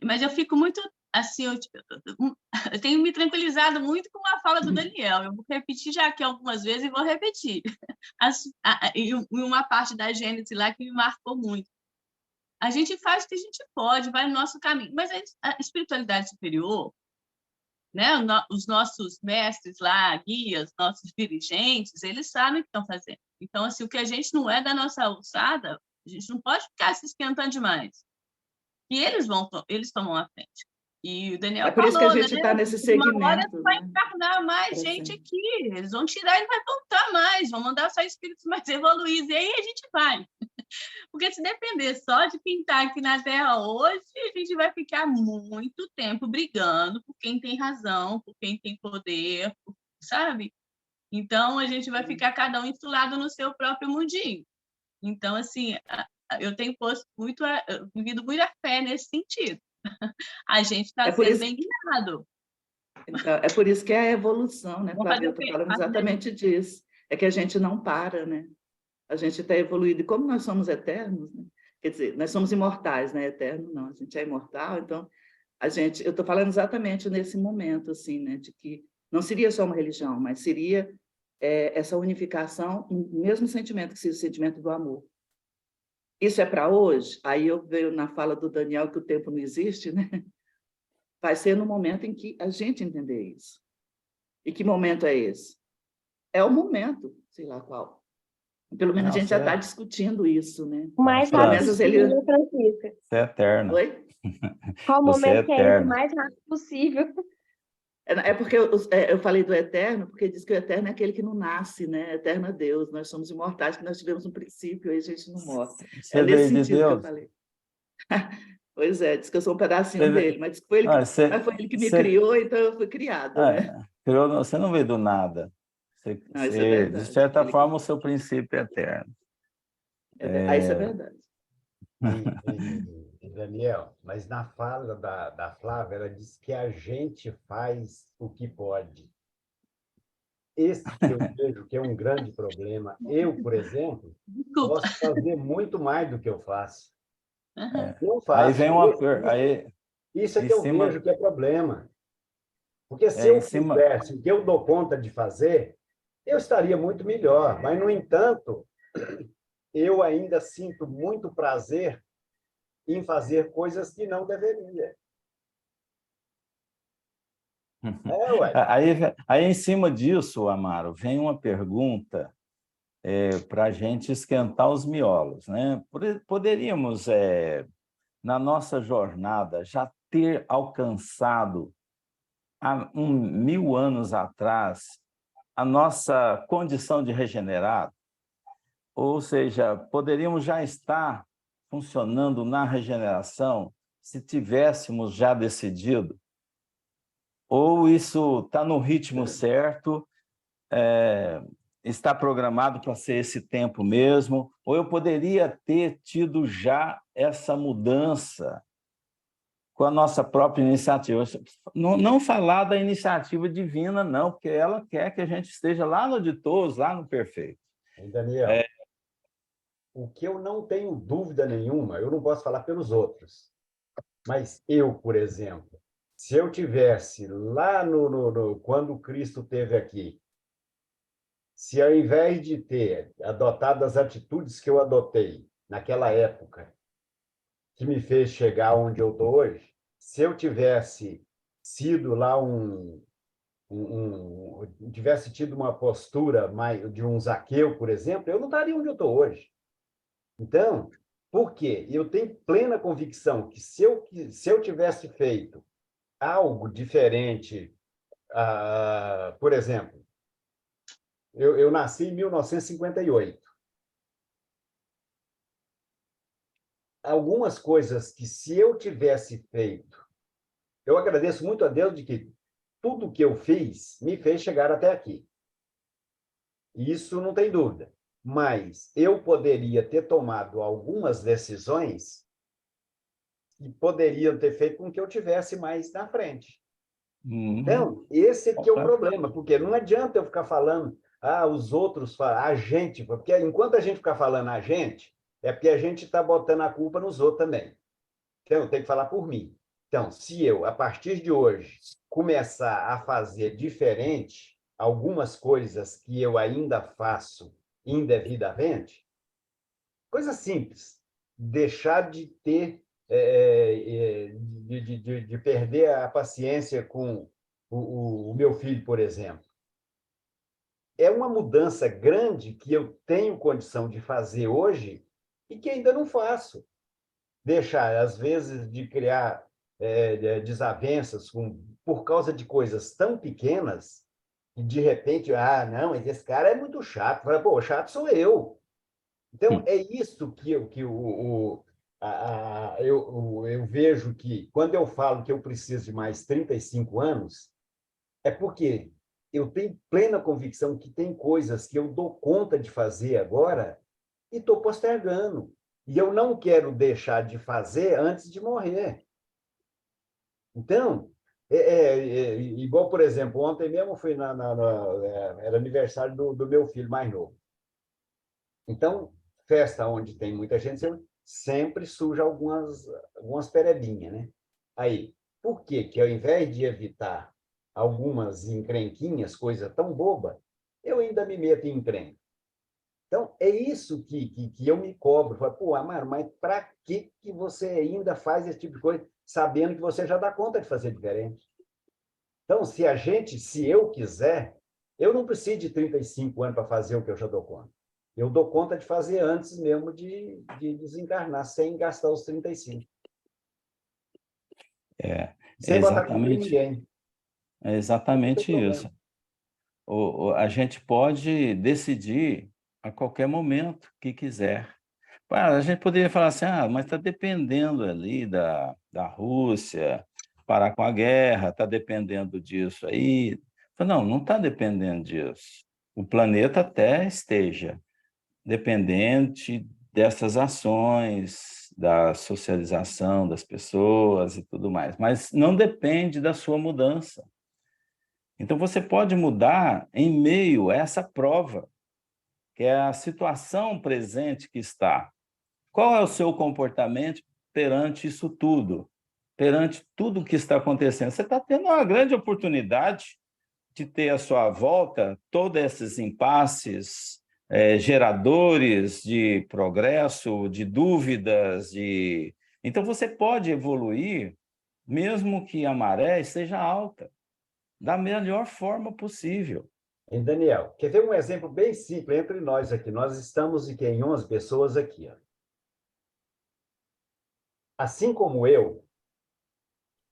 Mas eu fico muito assim, eu tenho me tranquilizado muito com a fala do Daniel. Eu vou repetir já aqui algumas vezes e vou repetir. E uma parte da Gênesis lá que me marcou muito. A gente faz o que a gente pode, vai no nosso caminho, mas a espiritualidade superior, né? Os nossos mestres lá, guias, nossos dirigentes, eles sabem o que estão fazendo. Então, assim, o que a gente não é da nossa alçada, a gente não pode ficar se esquentando demais. E eles tomam a frente. E o Daniel É por isso que a falou, né? gente está nesse Uma hora segmento. vai Né? encarnar mais gente aqui. Eles vão tirar e vai voltar mais. Vão mandar só espíritos mais evoluídos. E aí a gente vai. Porque se depender só de quem está aqui na Terra hoje, a gente vai ficar muito tempo brigando por quem tem razão, por quem tem poder, sabe? Então, a gente vai ficar cada um instalado no seu próprio mundinho. Então, assim, eu tenho vivido muito a fé nesse sentido. A gente está sendo bem guiado. Então, é por isso que é a evolução, né, Flávia? Eu estou falando exatamente disso. É que a gente não para, né? A gente está evoluído. E como nós somos eternos, né? Quer dizer, nós somos imortais, né? Eterno não, a gente é imortal. Então, eu estou falando exatamente nesse momento, assim, né? De que não seria só uma religião, mas seria essa unificação, o mesmo sentimento que seria o sentimento do amor. Isso é para hoje? Aí eu vejo na fala do Daniel que o tempo não existe, né? Vai ser no momento em que a gente entender isso. E que momento é esse? É o momento, sei lá qual. Pelo menos a gente já está discutindo isso, né? O mais rápido possível, Francisca. Você é eterna. Oi? Qual o momento que é esse? O mais rápido possível. É porque eu falei do eterno, porque diz que o eterno é aquele que não nasce, né? Eterno é Deus. Nós somos imortais, que nós tivemos um princípio, aí a gente não morre. Você é nesse veio de sentido Deus? que eu falei. Pois é, diz que eu sou um pedacinho dele, mas foi ele que me criou, então eu fui criada, né? Você não veio do nada. Não, isso é verdade. De certa forma, o seu princípio é eterno. Isso é verdade. Daniel, mas na fala da Flávia, ela disse que a gente faz o que pode. Esse que eu vejo que é um grande problema. Eu, por exemplo, posso fazer muito mais do que eu faço. Não faço. Aí vem uma... Isso é que eu vejo que é problema. Porque se eu fizesse o que eu dou conta de fazer, eu estaria muito melhor. Mas, no entanto, eu ainda sinto muito prazer em fazer coisas que não deveria. Aí, em cima disso, Amaro, vem uma pergunta para a gente esquentar os miolos, né? Poderíamos, na nossa jornada, já ter alcançado, há 1000 anos atrás, a nossa condição de regenerado? Ou seja, poderíamos já estar funcionando na regeneração se tivéssemos já decidido? Ou isso está no ritmo certo, está programado para ser esse tempo mesmo, ou eu poderia ter tido já essa mudança com a nossa própria iniciativa? Não falar da iniciativa divina, não, porque ela quer que a gente esteja lá no de todos, lá no perfeito. Daniel, o que eu não tenho dúvida nenhuma, eu não posso falar pelos outros, mas eu, por exemplo, se eu tivesse lá quando Cristo esteve aqui, se ao invés de ter adotado as atitudes que eu adotei naquela época, que me fez chegar onde eu estou hoje, se eu tivesse sido lá tivesse tido uma postura mais de um Zaqueu, por exemplo, eu não estaria onde eu estou hoje. Então, por quê? Eu tenho plena convicção que se eu tivesse feito algo diferente, por exemplo, eu nasci em 1958. Algumas coisas que, se eu tivesse feito, eu agradeço muito a Deus de que tudo que eu fiz me fez chegar até aqui. Isso não tem dúvida. mas eu poderia ter tomado algumas decisões que poderiam ter feito com que eu tivesse mais na frente. Então, esse aqui é o problema, porque não adianta eu ficar falando, os outros, a gente, porque enquanto a gente ficar falando a gente, é porque a gente está botando a culpa nos outros também. Então, eu tenho que falar por mim. Então, se eu, a partir de hoje, começar a fazer diferente algumas coisas que eu ainda faço indevidamente, coisa simples, deixar de ter, de perder a paciência com o meu filho, por exemplo. É uma mudança grande que eu tenho condição de fazer hoje e que ainda não faço. Deixar, às vezes, de criar desavenças por causa de coisas tão pequenas e, de repente, não, mas esse cara é muito chato. Fala, pô, chato sou eu. Então, é isso que eu vejo que, quando eu falo que eu preciso de mais 35 anos, é porque eu tenho plena convicção que tem coisas que eu dou conta de fazer agora e estou postergando. E eu não quero deixar de fazer antes de morrer. Então, igual, por exemplo, ontem mesmo fui era aniversário do meu filho mais novo. Então, festa onde tem muita gente, sempre suja algumas perebinhas, né? Aí, por que que ao invés de evitar algumas encrenquinhas, coisa tão boba, eu ainda me meto em encrenca? Então, é isso que eu me cobro. Falo, pô, Amaro, mas para que você ainda faz esse tipo de coisa, sabendo que você já dá conta de fazer diferente? Então, se eu quiser, eu não preciso de 35 anos para fazer o que eu já dou conta. Eu dou conta de fazer antes mesmo de desencarnar, sem gastar os 35. Sem botar culpa em ninguém. É exatamente isso. A gente pode decidir a qualquer momento que quiser. A gente poderia falar assim, mas está dependendo ali da Rússia, parar com a guerra, está dependendo disso aí. Não, não está dependendo disso. O planeta até esteja dependente dessas ações, da socialização das pessoas e tudo mais, mas não depende da sua mudança. Então, você pode mudar em meio a essa prova, que é a situação presente que está. Qual é o seu comportamento perante isso tudo? Perante tudo que está acontecendo? Você está tendo uma grande oportunidade de ter à sua volta todos esses impasses, geradores de progresso, de dúvidas. Então, você pode evoluir, mesmo que a maré esteja alta, da melhor forma possível. E Daniel, quer ver um exemplo bem simples entre nós aqui? Nós estamos em 11 pessoas aqui. Ó. Assim como eu,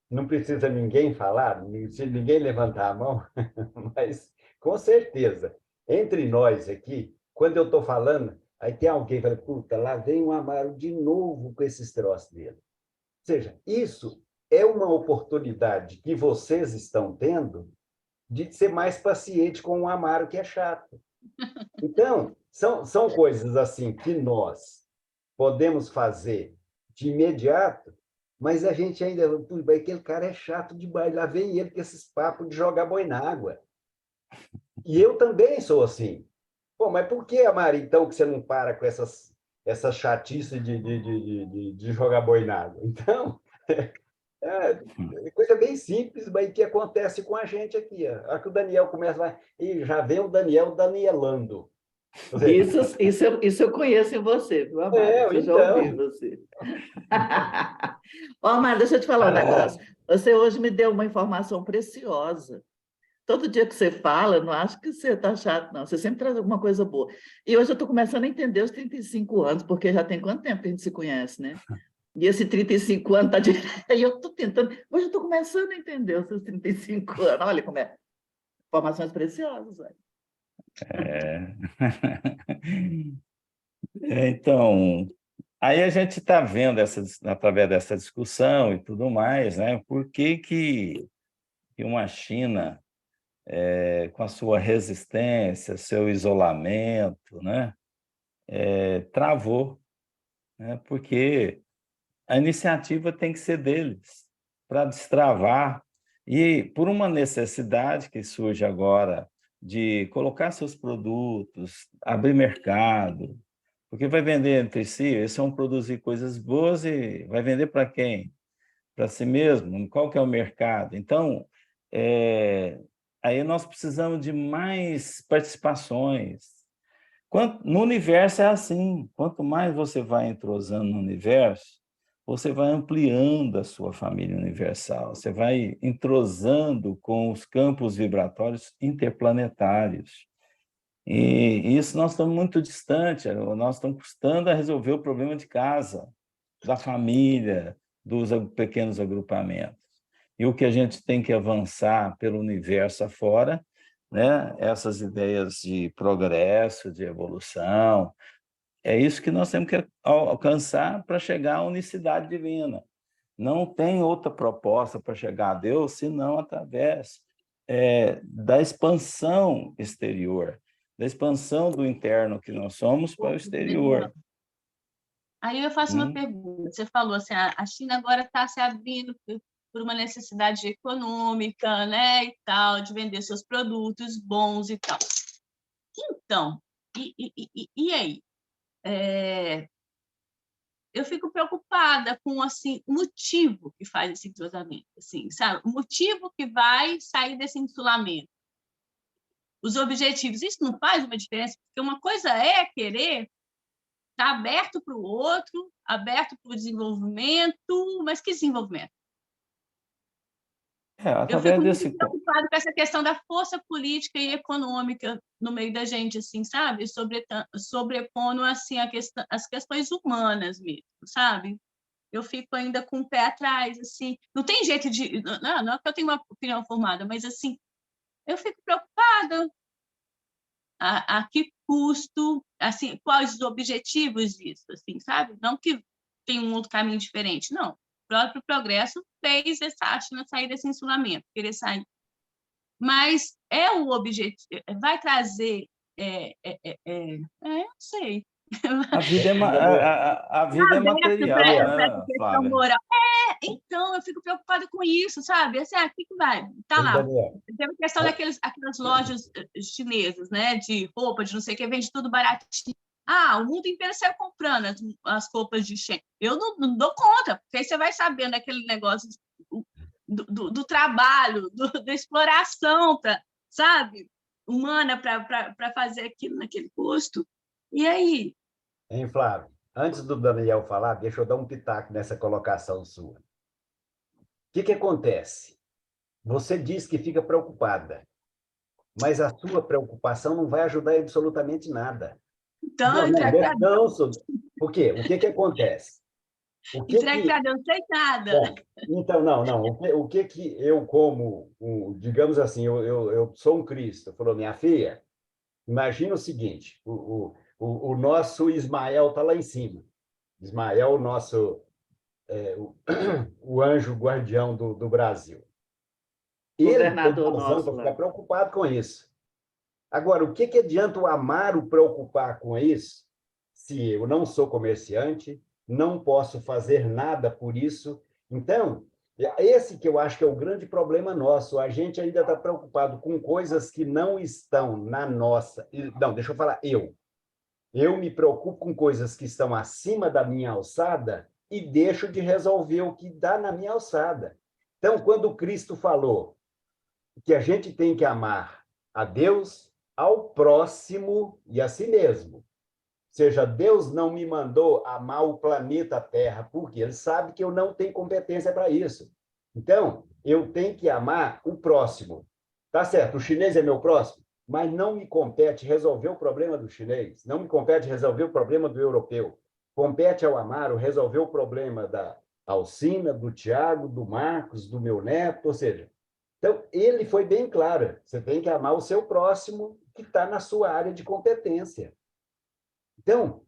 não precisa ninguém falar, se ninguém levantar a mão, mas com certeza, entre nós aqui, quando eu estou falando, aí tem alguém que fala, puta, lá vem o Amaro de novo com esses troços dele. Ou seja, isso é uma oportunidade que vocês estão tendo de ser mais paciente com o Amaro, que é chato. Então, são coisas assim que nós podemos fazer de imediato, mas a gente ainda... Aquele cara é chato demais, lá vem ele com esses papos de jogar boi na água. E eu também sou assim. Pô, mas por que, Amaro, então, que você não para com essas chatices de jogar boi na água? Então... É coisa bem simples, mas que acontece com a gente aqui. A que o Daniel começa, e já vem o Daniel danielando. Isso eu conheço em você, viu, Amaro? Eu já ouvi você. Ô, Amaro, deixa eu te falar um negócio. Você hoje me deu uma informação preciosa. Todo dia que você fala, eu não acho que você está chato, não. Você sempre traz alguma coisa boa. E hoje eu estou começando a entender os 35 anos, porque já tem quanto tempo que a gente se conhece, né? E esse 35 anos está de... E eu estou tentando... Hoje eu estou começando a entender os seus 35 anos. Olha como é. Informações preciosas. Olha. Então, aí a gente está vendo, através dessa discussão e tudo mais, né? Por que uma China, com a sua resistência, seu isolamento, né? travou, né? Porque a iniciativa tem que ser deles, para destravar. E por uma necessidade que surge agora de colocar seus produtos, abrir mercado, porque vai vender entre si, eles vão produzir coisas boas e vai vender para quem? Para si mesmo? Qual que é o mercado? Então, aí nós precisamos de mais participações. No universo é assim, quanto mais você vai entrosando no universo, você vai ampliando a sua família universal, você vai entrosando com os campos vibratórios interplanetários. E isso nós estamos muito distante, nós estamos custando a resolver o problema de casa, da família, dos pequenos agrupamentos. E o que a gente tem que avançar pelo universo afora, né? Essas ideias de progresso, de evolução, é isso que nós temos que alcançar para chegar à unicidade divina. Não tem outra proposta para chegar a Deus, senão através da expansão exterior, da expansão do interno que nós somos para o exterior. Aí eu faço uma pergunta. Você falou assim, a China agora está se abrindo por uma necessidade econômica, né, e tal, de vender seus produtos bons e tal. Então, e aí? Eu fico preocupada com assim, o motivo que faz esse entrosamento, assim, sabe? O motivo que vai sair desse insulamento. Os objetivos, isso não faz uma diferença, porque uma coisa é querer estar aberto para o outro, aberto para o desenvolvimento, mas que desenvolvimento? Eu fico muito preocupada com essa questão da força política e econômica no meio da gente, assim, sabe? Sobrepondo assim, as questões humanas mesmo, sabe? Eu fico ainda com o pé atrás, assim. Não tem jeito de... Não é que eu tenho uma opinião formada, mas, assim, eu fico preocupada. A que custo, assim, quais os objetivos disso, assim, sabe? Não que tem um outro caminho diferente, não. O próprio progresso fez a China sair desse insulamento, querer sair. Mas é o objetivo, vai trazer, não sei. A vida é material, né, Flávia? Moral. Então, eu fico preocupada com isso, sabe? Assim, o que vai? Tá lá. Tem a questão aquelas lojas chinesas, né? De roupa, de não sei o que, vende tudo baratinho. O mundo inteiro saiu comprando as roupas de Shein. Eu não dou conta, porque aí você vai sabendo aquele negócio do trabalho, da exploração, sabe? Humana para fazer aquilo naquele custo. E aí? Hein, Flávio? Antes do Daniel falar, deixa eu dar um pitaco nessa colocação sua. O que acontece? Você diz que fica preocupada, mas a sua preocupação não vai ajudar em absolutamente nada. Então, não, por quê? O que acontece? Não sei nada. Bom, então, não. O que eu, como, digamos assim, eu sou um Cristo, falou, minha filha, imagina o seguinte, o nosso Ismael está lá em cima. Ismael, o anjo guardião do Brasil. Ele tem razão para ficar preocupado com isso. Agora, o que adianta o Amaro preocupar com isso se eu não sou comerciante, não posso fazer nada por isso? Então, esse que eu acho que é o grande problema nosso. A gente ainda está preocupado com coisas que não estão na nossa... Não, deixa eu falar eu. Eu me preocupo com coisas que estão acima da minha alçada e deixo de resolver o que dá na minha alçada. Então, quando Cristo falou que a gente tem que amar a Deus, ao próximo e a si mesmo. Ou seja, Deus não me mandou amar o planeta Terra, porque Ele sabe que eu não tenho competência para isso. Então, eu tenho que amar o próximo. Tá certo, o chinês é meu próximo, mas não me compete resolver o problema do chinês, não me compete resolver o problema do europeu. Compete ao Amaro resolver o problema da Alcina, do Tiago, do Marcos, do meu neto, ou seja, então, ele foi bem claro, você tem que amar o seu próximo que está na sua área de competência. Então,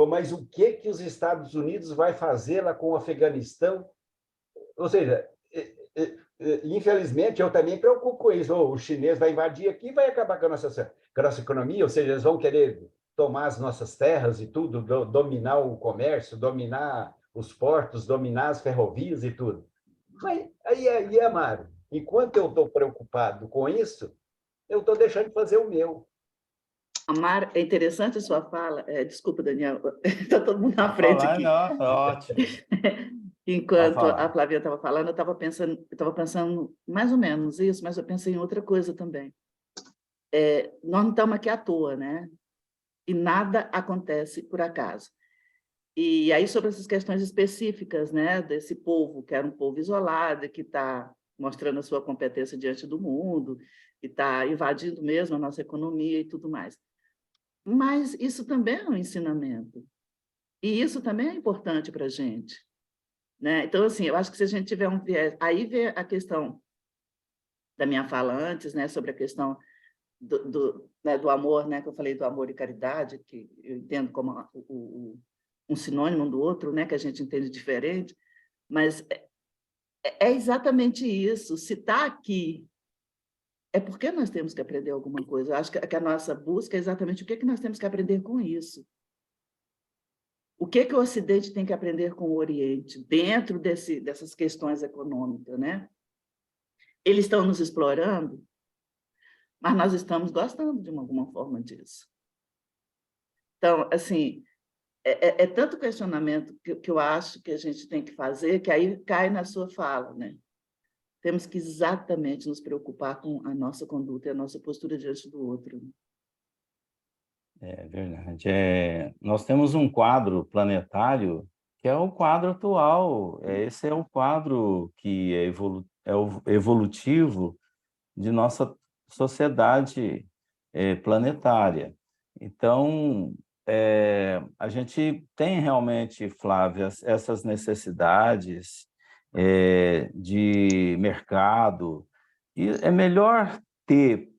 mas o que os Estados Unidos vai fazer lá com o Afeganistão? Ou seja, infelizmente, eu também me preocupo com isso. O chinês vai invadir aqui e vai acabar com a nossa economia, ou seja, eles vão querer tomar as nossas terras e tudo, dominar o comércio, dominar os portos, dominar as ferrovias e tudo. Mas aí, Amaro, enquanto eu estou preocupado com isso, eu estou deixando de fazer o meu. Amar, é interessante a sua fala. Desculpa, Daniel, está todo mundo na Pode frente falar, aqui. não, ótimo. Pode Enquanto a falar. Flavinha estava falando, eu estava pensando mais ou menos isso, mas eu pensei em outra coisa também. Nós não estamos aqui à toa, né? E nada acontece por acaso. E aí, sobre essas questões específicas, né, desse povo, que era um povo isolado, que está mostrando a sua competência diante do mundo, que está invadindo mesmo a nossa economia e tudo mais. Mas isso também é um ensinamento. E isso também é importante para a gente. Né? Então, assim, eu acho que se a gente tiver um viés... Aí vem a questão da minha fala antes, né, sobre a questão do amor, né, que eu falei do amor e caridade, que eu entendo como um sinônimo um do outro, né, que a gente entende diferente, mas é exatamente isso. Se está aqui, é porque nós temos que aprender alguma coisa. Eu acho que a nossa busca é exatamente o que nós temos que aprender com isso. O que o Ocidente tem que aprender com o Oriente, dentro dessas questões econômicas, né? Eles estão nos explorando, mas nós estamos gostando de alguma forma disso. Então, assim, é tanto questionamento que eu acho que a gente tem que fazer, que aí cai na sua fala, né? Temos que exatamente nos preocupar com a nossa conduta e a nossa postura diante do outro. É verdade. Nós temos um quadro planetário que é o quadro atual. Esse é o quadro que é o evolutivo de nossa sociedade planetária. Então, a gente tem realmente, Flávia, essas necessidades de mercado, e é melhor ter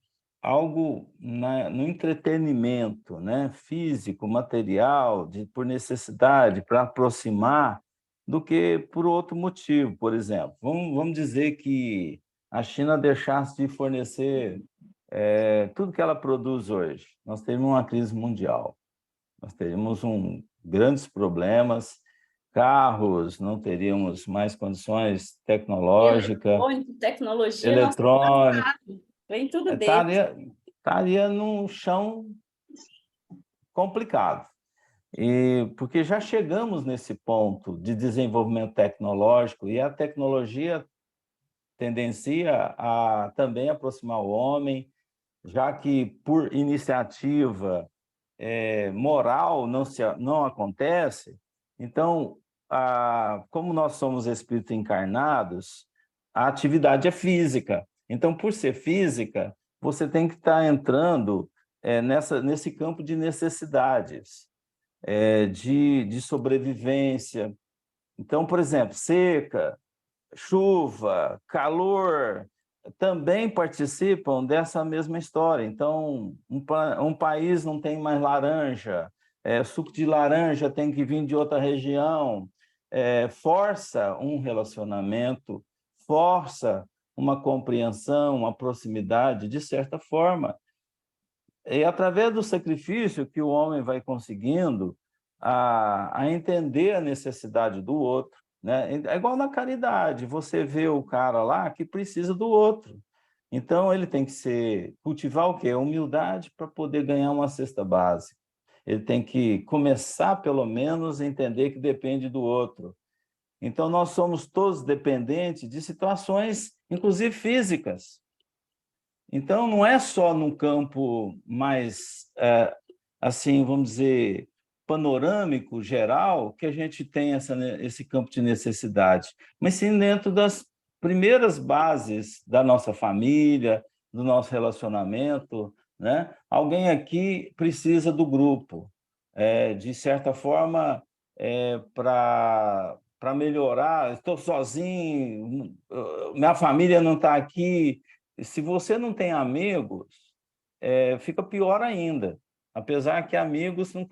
algo no entretenimento, né, físico, material, por necessidade, para aproximar, do que por outro motivo. Por exemplo, vamos dizer que a China deixasse de fornecer tudo que ela produz hoje. Nós teríamos uma crise mundial, nós teríamos grandes problemas, carros, não teríamos mais condições tecnológicas, Tecnologia, nossa, eletrônica, vem tudo deles. estaria num chão complicado. Porque já chegamos nesse ponto de desenvolvimento tecnológico e a tecnologia tendencia a também aproximar o homem, já que por iniciativa moral não acontece. Então, como nós somos espíritos encarnados, a atividade é física. Então, por ser física, você tem que estar entrando nesse campo de necessidades, de sobrevivência. Então, por exemplo, seca, chuva, calor, também participam dessa mesma história. Então, um país não tem mais laranja, suco de laranja tem que vir de outra região, força um relacionamento, força uma compreensão, uma proximidade, de certa forma. E através do sacrifício que o homem vai conseguindo a entender a necessidade do outro, né? É igual na caridade, você vê o cara lá que precisa do outro. Então, ele tem que cultivar o quê? A humildade para poder ganhar uma cesta básica. Ele tem que começar, pelo menos, a entender que depende do outro. Então, nós somos todos dependentes de situações, inclusive físicas. Então, não é só num campo mais, assim, vamos dizer, panorâmico, geral, que a gente tem esse campo de necessidade, mas sim dentro das primeiras bases da nossa família, do nosso relacionamento, né? Alguém aqui precisa do grupo, de certa forma, para melhorar. Estou sozinho, minha família não está aqui. Se você não tem amigos, fica pior ainda, apesar que amigos não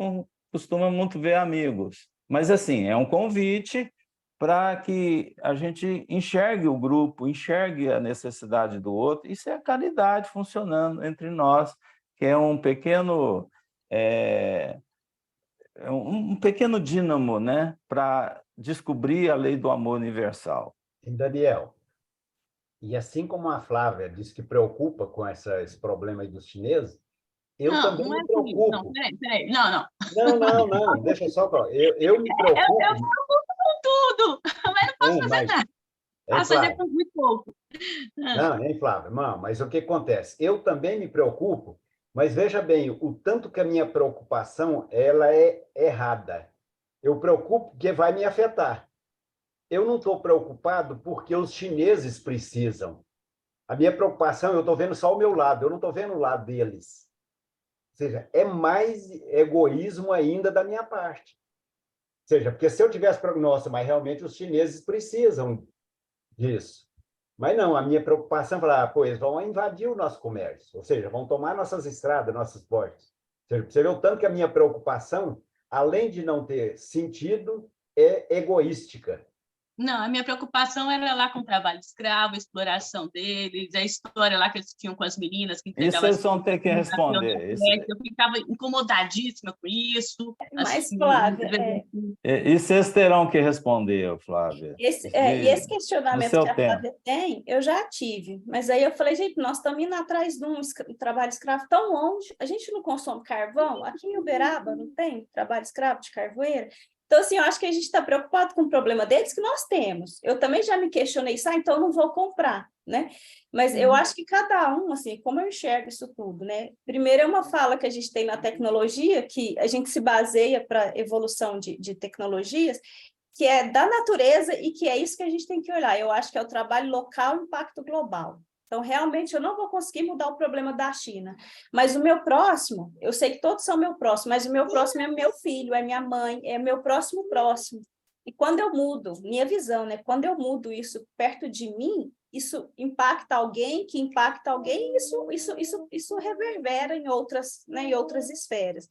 costumam muito ver amigos. Mas, assim, é um convite para que a gente enxergue o grupo, enxergue a necessidade do outro. Isso é a caridade funcionando entre nós, que é um pequeno um pequeno dínamo, né, para descobrir a lei do amor universal. E Daniel, e assim como a Flávia disse que preocupa com esse problema aí dos chineses, eu também não é me comigo. Não, preocupo. peraí. Não. Não, deixa só. Eu me Eu preocupo. preocupo com tudo, mas não posso fazer Mas, nada. Posso fazer com muito pouco. Não, hein, Flávia? Não, mas o que acontece? Eu também me preocupo, mas veja bem, o tanto que a minha preocupação ela é errada. Eu preocupo porque vai me afetar. Eu não estou preocupado porque os chineses precisam. A minha preocupação, eu estou vendo só o meu lado, eu não estou vendo o lado deles. Ou seja, é mais egoísmo ainda da minha parte. Ou seja, porque se eu tivesse, nossa, mas realmente os chineses precisam disso. Mas não, a minha preocupação é falar, pô, eles vão invadir o nosso comércio, ou seja, vão tomar nossas estradas, nossos portos. Ou seja, você vê o tanto que a minha preocupação, além de não ter sentido, é egoística. Não, a minha preocupação era lá com o trabalho escravo, a exploração deles, a história lá que eles tinham com as meninas que Isso entregavam eles vão ter que responder. Eu ficava incomodadíssima com isso. Mas, Assim, Flávia, Isso vocês terão que responder, Flávia. e esse No questionamento que seu a tempo. Flávia tem, eu já tive. Mas aí eu falei, gente, nós estamos indo atrás de um trabalho escravo tão longe. A gente não consome carvão? Aqui em Uberaba não tem trabalho escravo de carvoeira? Então, assim, eu acho que a gente está preocupado com o problema deles que nós temos. Eu também já me questionei isso, então eu não vou comprar, né? Mas eu acho que cada um, assim, como eu enxergo isso tudo, né? Primeiro é uma fala que a gente tem na tecnologia, que a gente se baseia para a evolução de tecnologias, que é da natureza e que é isso que a gente tem que olhar. Eu acho que é o trabalho local e impacto global. Então, realmente, eu não vou conseguir mudar o problema da China. Mas o meu próximo, eu sei que todos são meu próximo, mas o meu próximo é meu filho, é minha mãe, é meu próximo próximo. E quando eu mudo, minha visão, né? Quando eu mudo isso perto de mim, isso impacta alguém, que impacta alguém, e isso reverbera em outras, né, em outras esferas.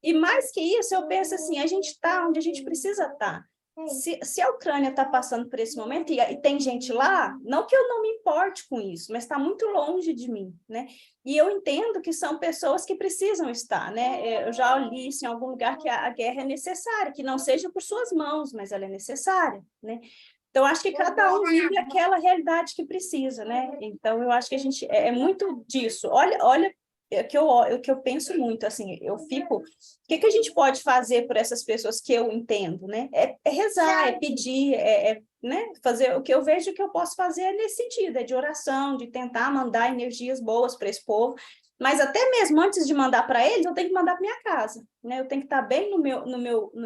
E mais que isso, eu penso assim, a gente está onde a gente precisa estar. Se a Ucrânia está passando por esse momento e tem gente lá, não que eu não me importe com isso, mas está muito longe de mim, né? E eu entendo que são pessoas que precisam estar, né? Eu já li isso em algum lugar que a guerra é necessária, que não seja por suas mãos, mas ela é necessária, né? Então, acho que cada um vive aquela realidade que precisa, né? Então, eu acho que a gente é muito disso. Olha que eu penso muito, assim, eu fico... O que a gente pode fazer por essas pessoas que eu entendo, né? É rezar, é pedir, né? Fazer o que eu vejo que eu posso fazer nesse sentido, é de oração, de tentar mandar energias boas para esse povo, mas até mesmo antes de mandar para eles, eu tenho que mandar para minha casa, né? Eu tenho que estar bem no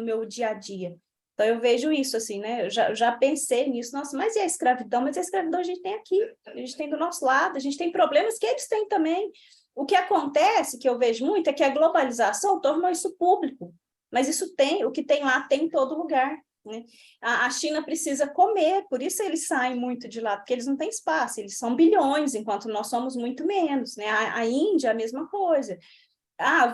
meu dia a dia. Então, eu vejo isso, assim, né? Eu já pensei nisso, nossa, mas e a escravidão? Mas a escravidão a gente tem aqui, a gente tem do nosso lado, a gente tem problemas que eles têm também. O que acontece, que eu vejo muito, é que a globalização tornou isso público, mas isso tem, o que tem lá tem em todo lugar, né? A China precisa comer, por isso eles saem muito de lá, porque eles não têm espaço, eles são bilhões, enquanto nós somos muito menos, né? A Índia, a mesma coisa.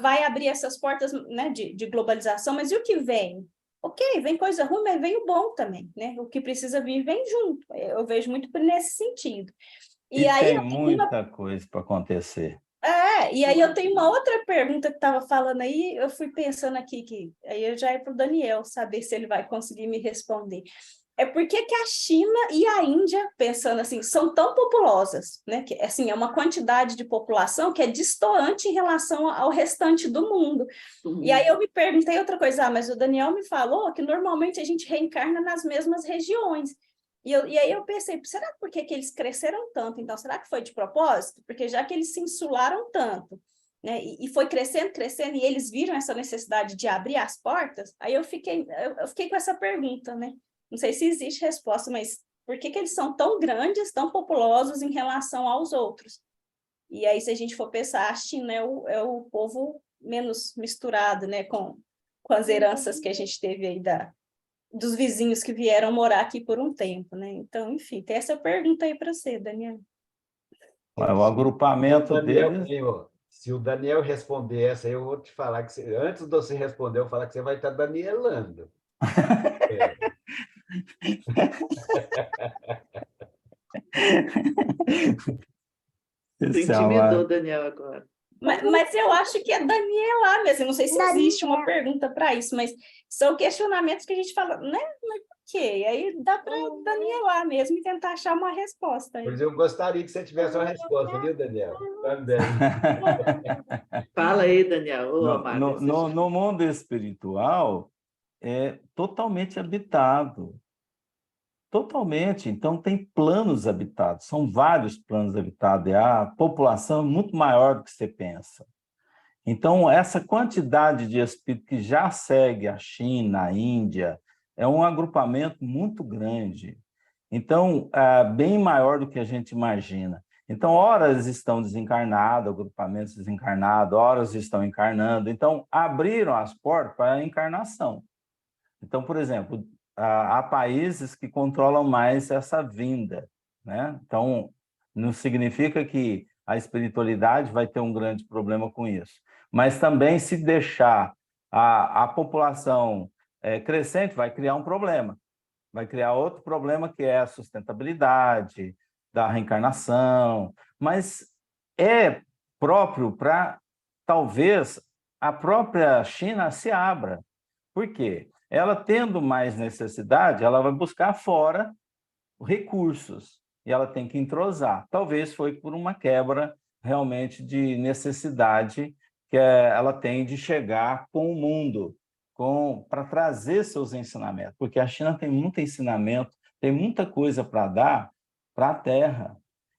Vai abrir essas portas, né, de globalização, mas e o que vem? Ok, vem coisa ruim, mas vem o bom também, né? O que precisa vir vem junto. Eu vejo muito nesse sentido. E aí tem muita coisa para acontecer. E aí eu tenho uma outra pergunta que estava falando aí, eu fui pensando aqui, que aí eu já ia para o Daniel saber se ele vai conseguir me responder. É por que a China e a Índia, pensando assim, são tão populosas, né? Que assim, é uma quantidade de população que é distoante em relação ao restante do mundo. E aí eu me perguntei outra coisa, mas o Daniel me falou que normalmente a gente reencarna nas mesmas regiões. E aí eu pensei, será por que eles cresceram tanto? Então, será que foi de propósito? Porque já que eles se insularam tanto, né? E foi crescendo, crescendo, e eles viram essa necessidade de abrir as portas, aí eu fiquei com essa pergunta, né? Não sei se existe resposta, mas por que eles são tão grandes, tão populosos em relação aos outros? E aí, se a gente for pensar, a China é o povo menos misturado, né? Com as heranças que a gente teve aí dos vizinhos que vieram morar aqui por um tempo, né? Então, enfim, tem essa pergunta aí para você, Daniel. O agrupamento deles... Se o Daniel responder essa, eu vou te falar que antes de você responder, eu vou falar que você vai estar danielando. Você intimidou o Daniel agora. Mas eu acho que é Daniela mesmo. Eu não sei se existe uma pergunta para isso, mas são questionamentos que a gente fala, né? Mas por quê? Aí dá para Daniela mesmo e tentar achar uma resposta. Pois eu gostaria que você tivesse uma resposta, viu, Daniel? Também. Fala aí, Daniel. Ô, No, Amado, no, no, no mundo espiritual, é totalmente habitado. Totalmente. Então, tem planos habitados, são vários planos habitados, e a população é muito maior do que você pensa. Então, essa quantidade de espíritos que já segue a China, a Índia, é um agrupamento muito grande. Então, é bem maior do que a gente imagina. Então, horas estão desencarnados, agrupamentos desencarnados, horas estão encarnando. Então, abriram as portas para a encarnação. Então, por exemplo, há países que controlam mais essa vinda, né? Então, não significa que a espiritualidade vai ter um grande problema com isso. Mas também, se deixar a população crescente, vai criar um problema. Vai criar outro problema, que é a sustentabilidade da reencarnação. Mas é próprio para, talvez, a própria China se abra. Por quê? Ela tendo mais necessidade, ela vai buscar fora recursos e ela tem que entrosar. Talvez foi por uma quebra realmente de necessidade que ela tem de chegar com o mundo, para trazer seus ensinamentos, porque a China tem muito ensinamento, tem muita coisa para dar para a Terra.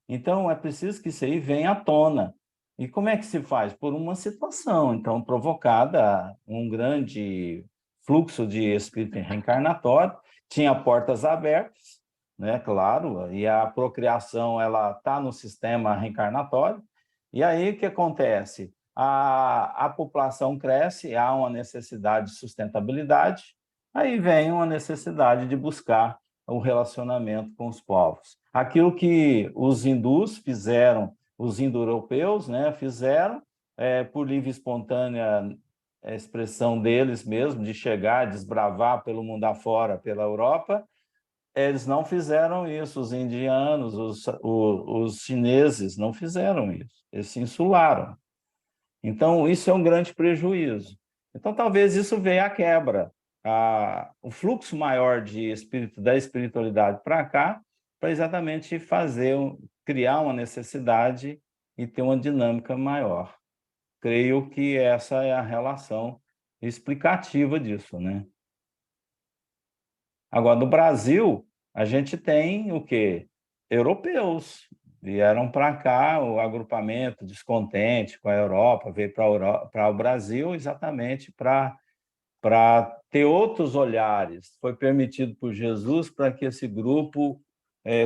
Então, é preciso que isso aí venha à tona. E como é que se faz? Por uma situação, então, provocada, um grande fluxo de espírito reencarnatório, tinha portas abertas, né, claro, e a procriação ela está no sistema reencarnatório. E aí o que acontece? A população cresce, há uma necessidade de sustentabilidade, aí vem uma necessidade de buscar o relacionamento com os povos. Aquilo que os hindus fizeram, os indo-europeus, né, fizeram por livre e espontânea expressão deles mesmo, de chegar, desbravar pelo mundo afora, pela Europa. Eles não fizeram isso, os indianos, os chineses não fizeram isso, eles se insularam. Então, isso é um grande prejuízo. Então, talvez isso venha à quebra. O fluxo maior de espírito, da espiritualidade para cá, para exatamente criar uma necessidade e ter uma dinâmica maior. Creio que essa é a relação explicativa disso, né? Agora, no Brasil, a gente tem o quê? Europeus. Vieram para cá, o agrupamento descontente com a Europa, veio para o Brasil exatamente para ter outros olhares. Foi permitido por Jesus para que esse grupo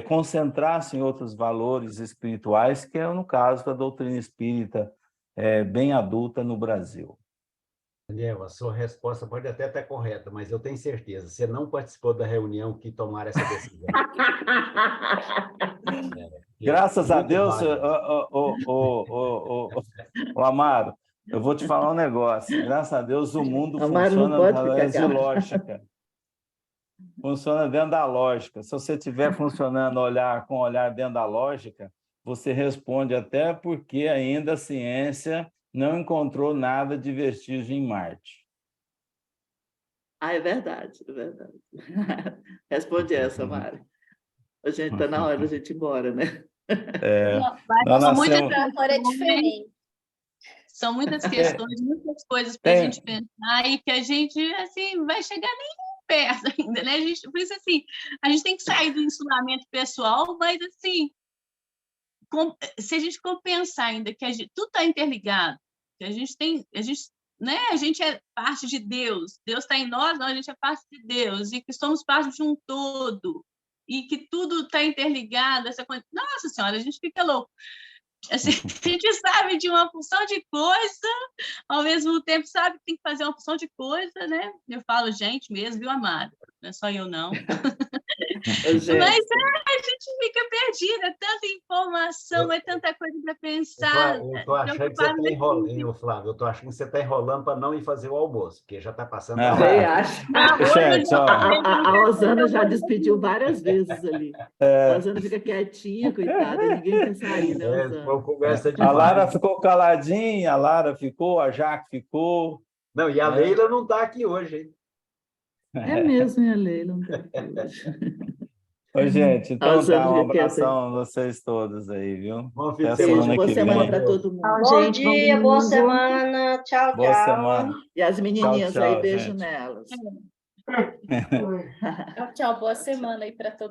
concentrasse em outros valores espirituais, que é no caso da doutrina espírita bem adulta no Brasil. Daniel, a sua resposta pode até estar correta, mas eu tenho certeza, você não participou da reunião que tomaram essa decisão. Graças a Deus, o Amaro, eu vou te falar um negócio. Graças a Deus, o mundo funciona através de lógica. Funciona dentro da lógica. Se você estiver funcionando com olhar dentro da lógica, você responde até porque ainda a ciência não encontrou nada de vestígio em Marte. É verdade, é verdade. Responde essa, Mari. A gente está na hora da gente ir embora, né? São muitas questões, muitas coisas para a gente pensar e que a gente assim, vai chegar nem perto ainda, né? Por isso, assim, a gente tem que sair do insulamento pessoal, mas, assim, se a gente pensar ainda que tudo está interligado, que a gente, né? A gente é parte de Deus, Deus está em nós, a gente é parte de Deus, e que somos parte de um todo, e que tudo está interligado, nossa Senhora, a gente fica louco. Assim, a gente sabe de uma porção de coisa, ao mesmo tempo sabe que tem que fazer uma porção de coisa, né? Eu falo, mesmo, viu, Amado? Não é só eu, não. Mas a gente fica dia a dia, é tanta informação, é tanta coisa para pensar. Eu estou achando que você está enrolando, Flávio. Eu estou achando que você está enrolando para não ir fazer o almoço, porque já está passando a Ah. Também hora. acho. Gente, ó, A Rosana já despediu várias vezes ali. A Rosana fica quietinha, coitada, ninguém quer sair, né, Rosana? Foi conversa a demais. Lara ficou caladinha, a Lara ficou, a Jaque ficou. Não, e a né? Leila não está aqui hoje, hein? É mesmo, minha Leila. Não tá aqui hoje. Ô, gente, A então Rosana tá, um fica quieta aí. abração a vocês todos aí, viu? Bom fim Até de a Beijo, semana boa que semana vem. para todo mundo. Tchau, Bom gente. dia, boa Domingo. semana. Tchau, Boa tchau. semana. E as menininhas Tchau, aí, tchau, beijo gente. nelas. Tchau, tchau. Boa semana aí para todos.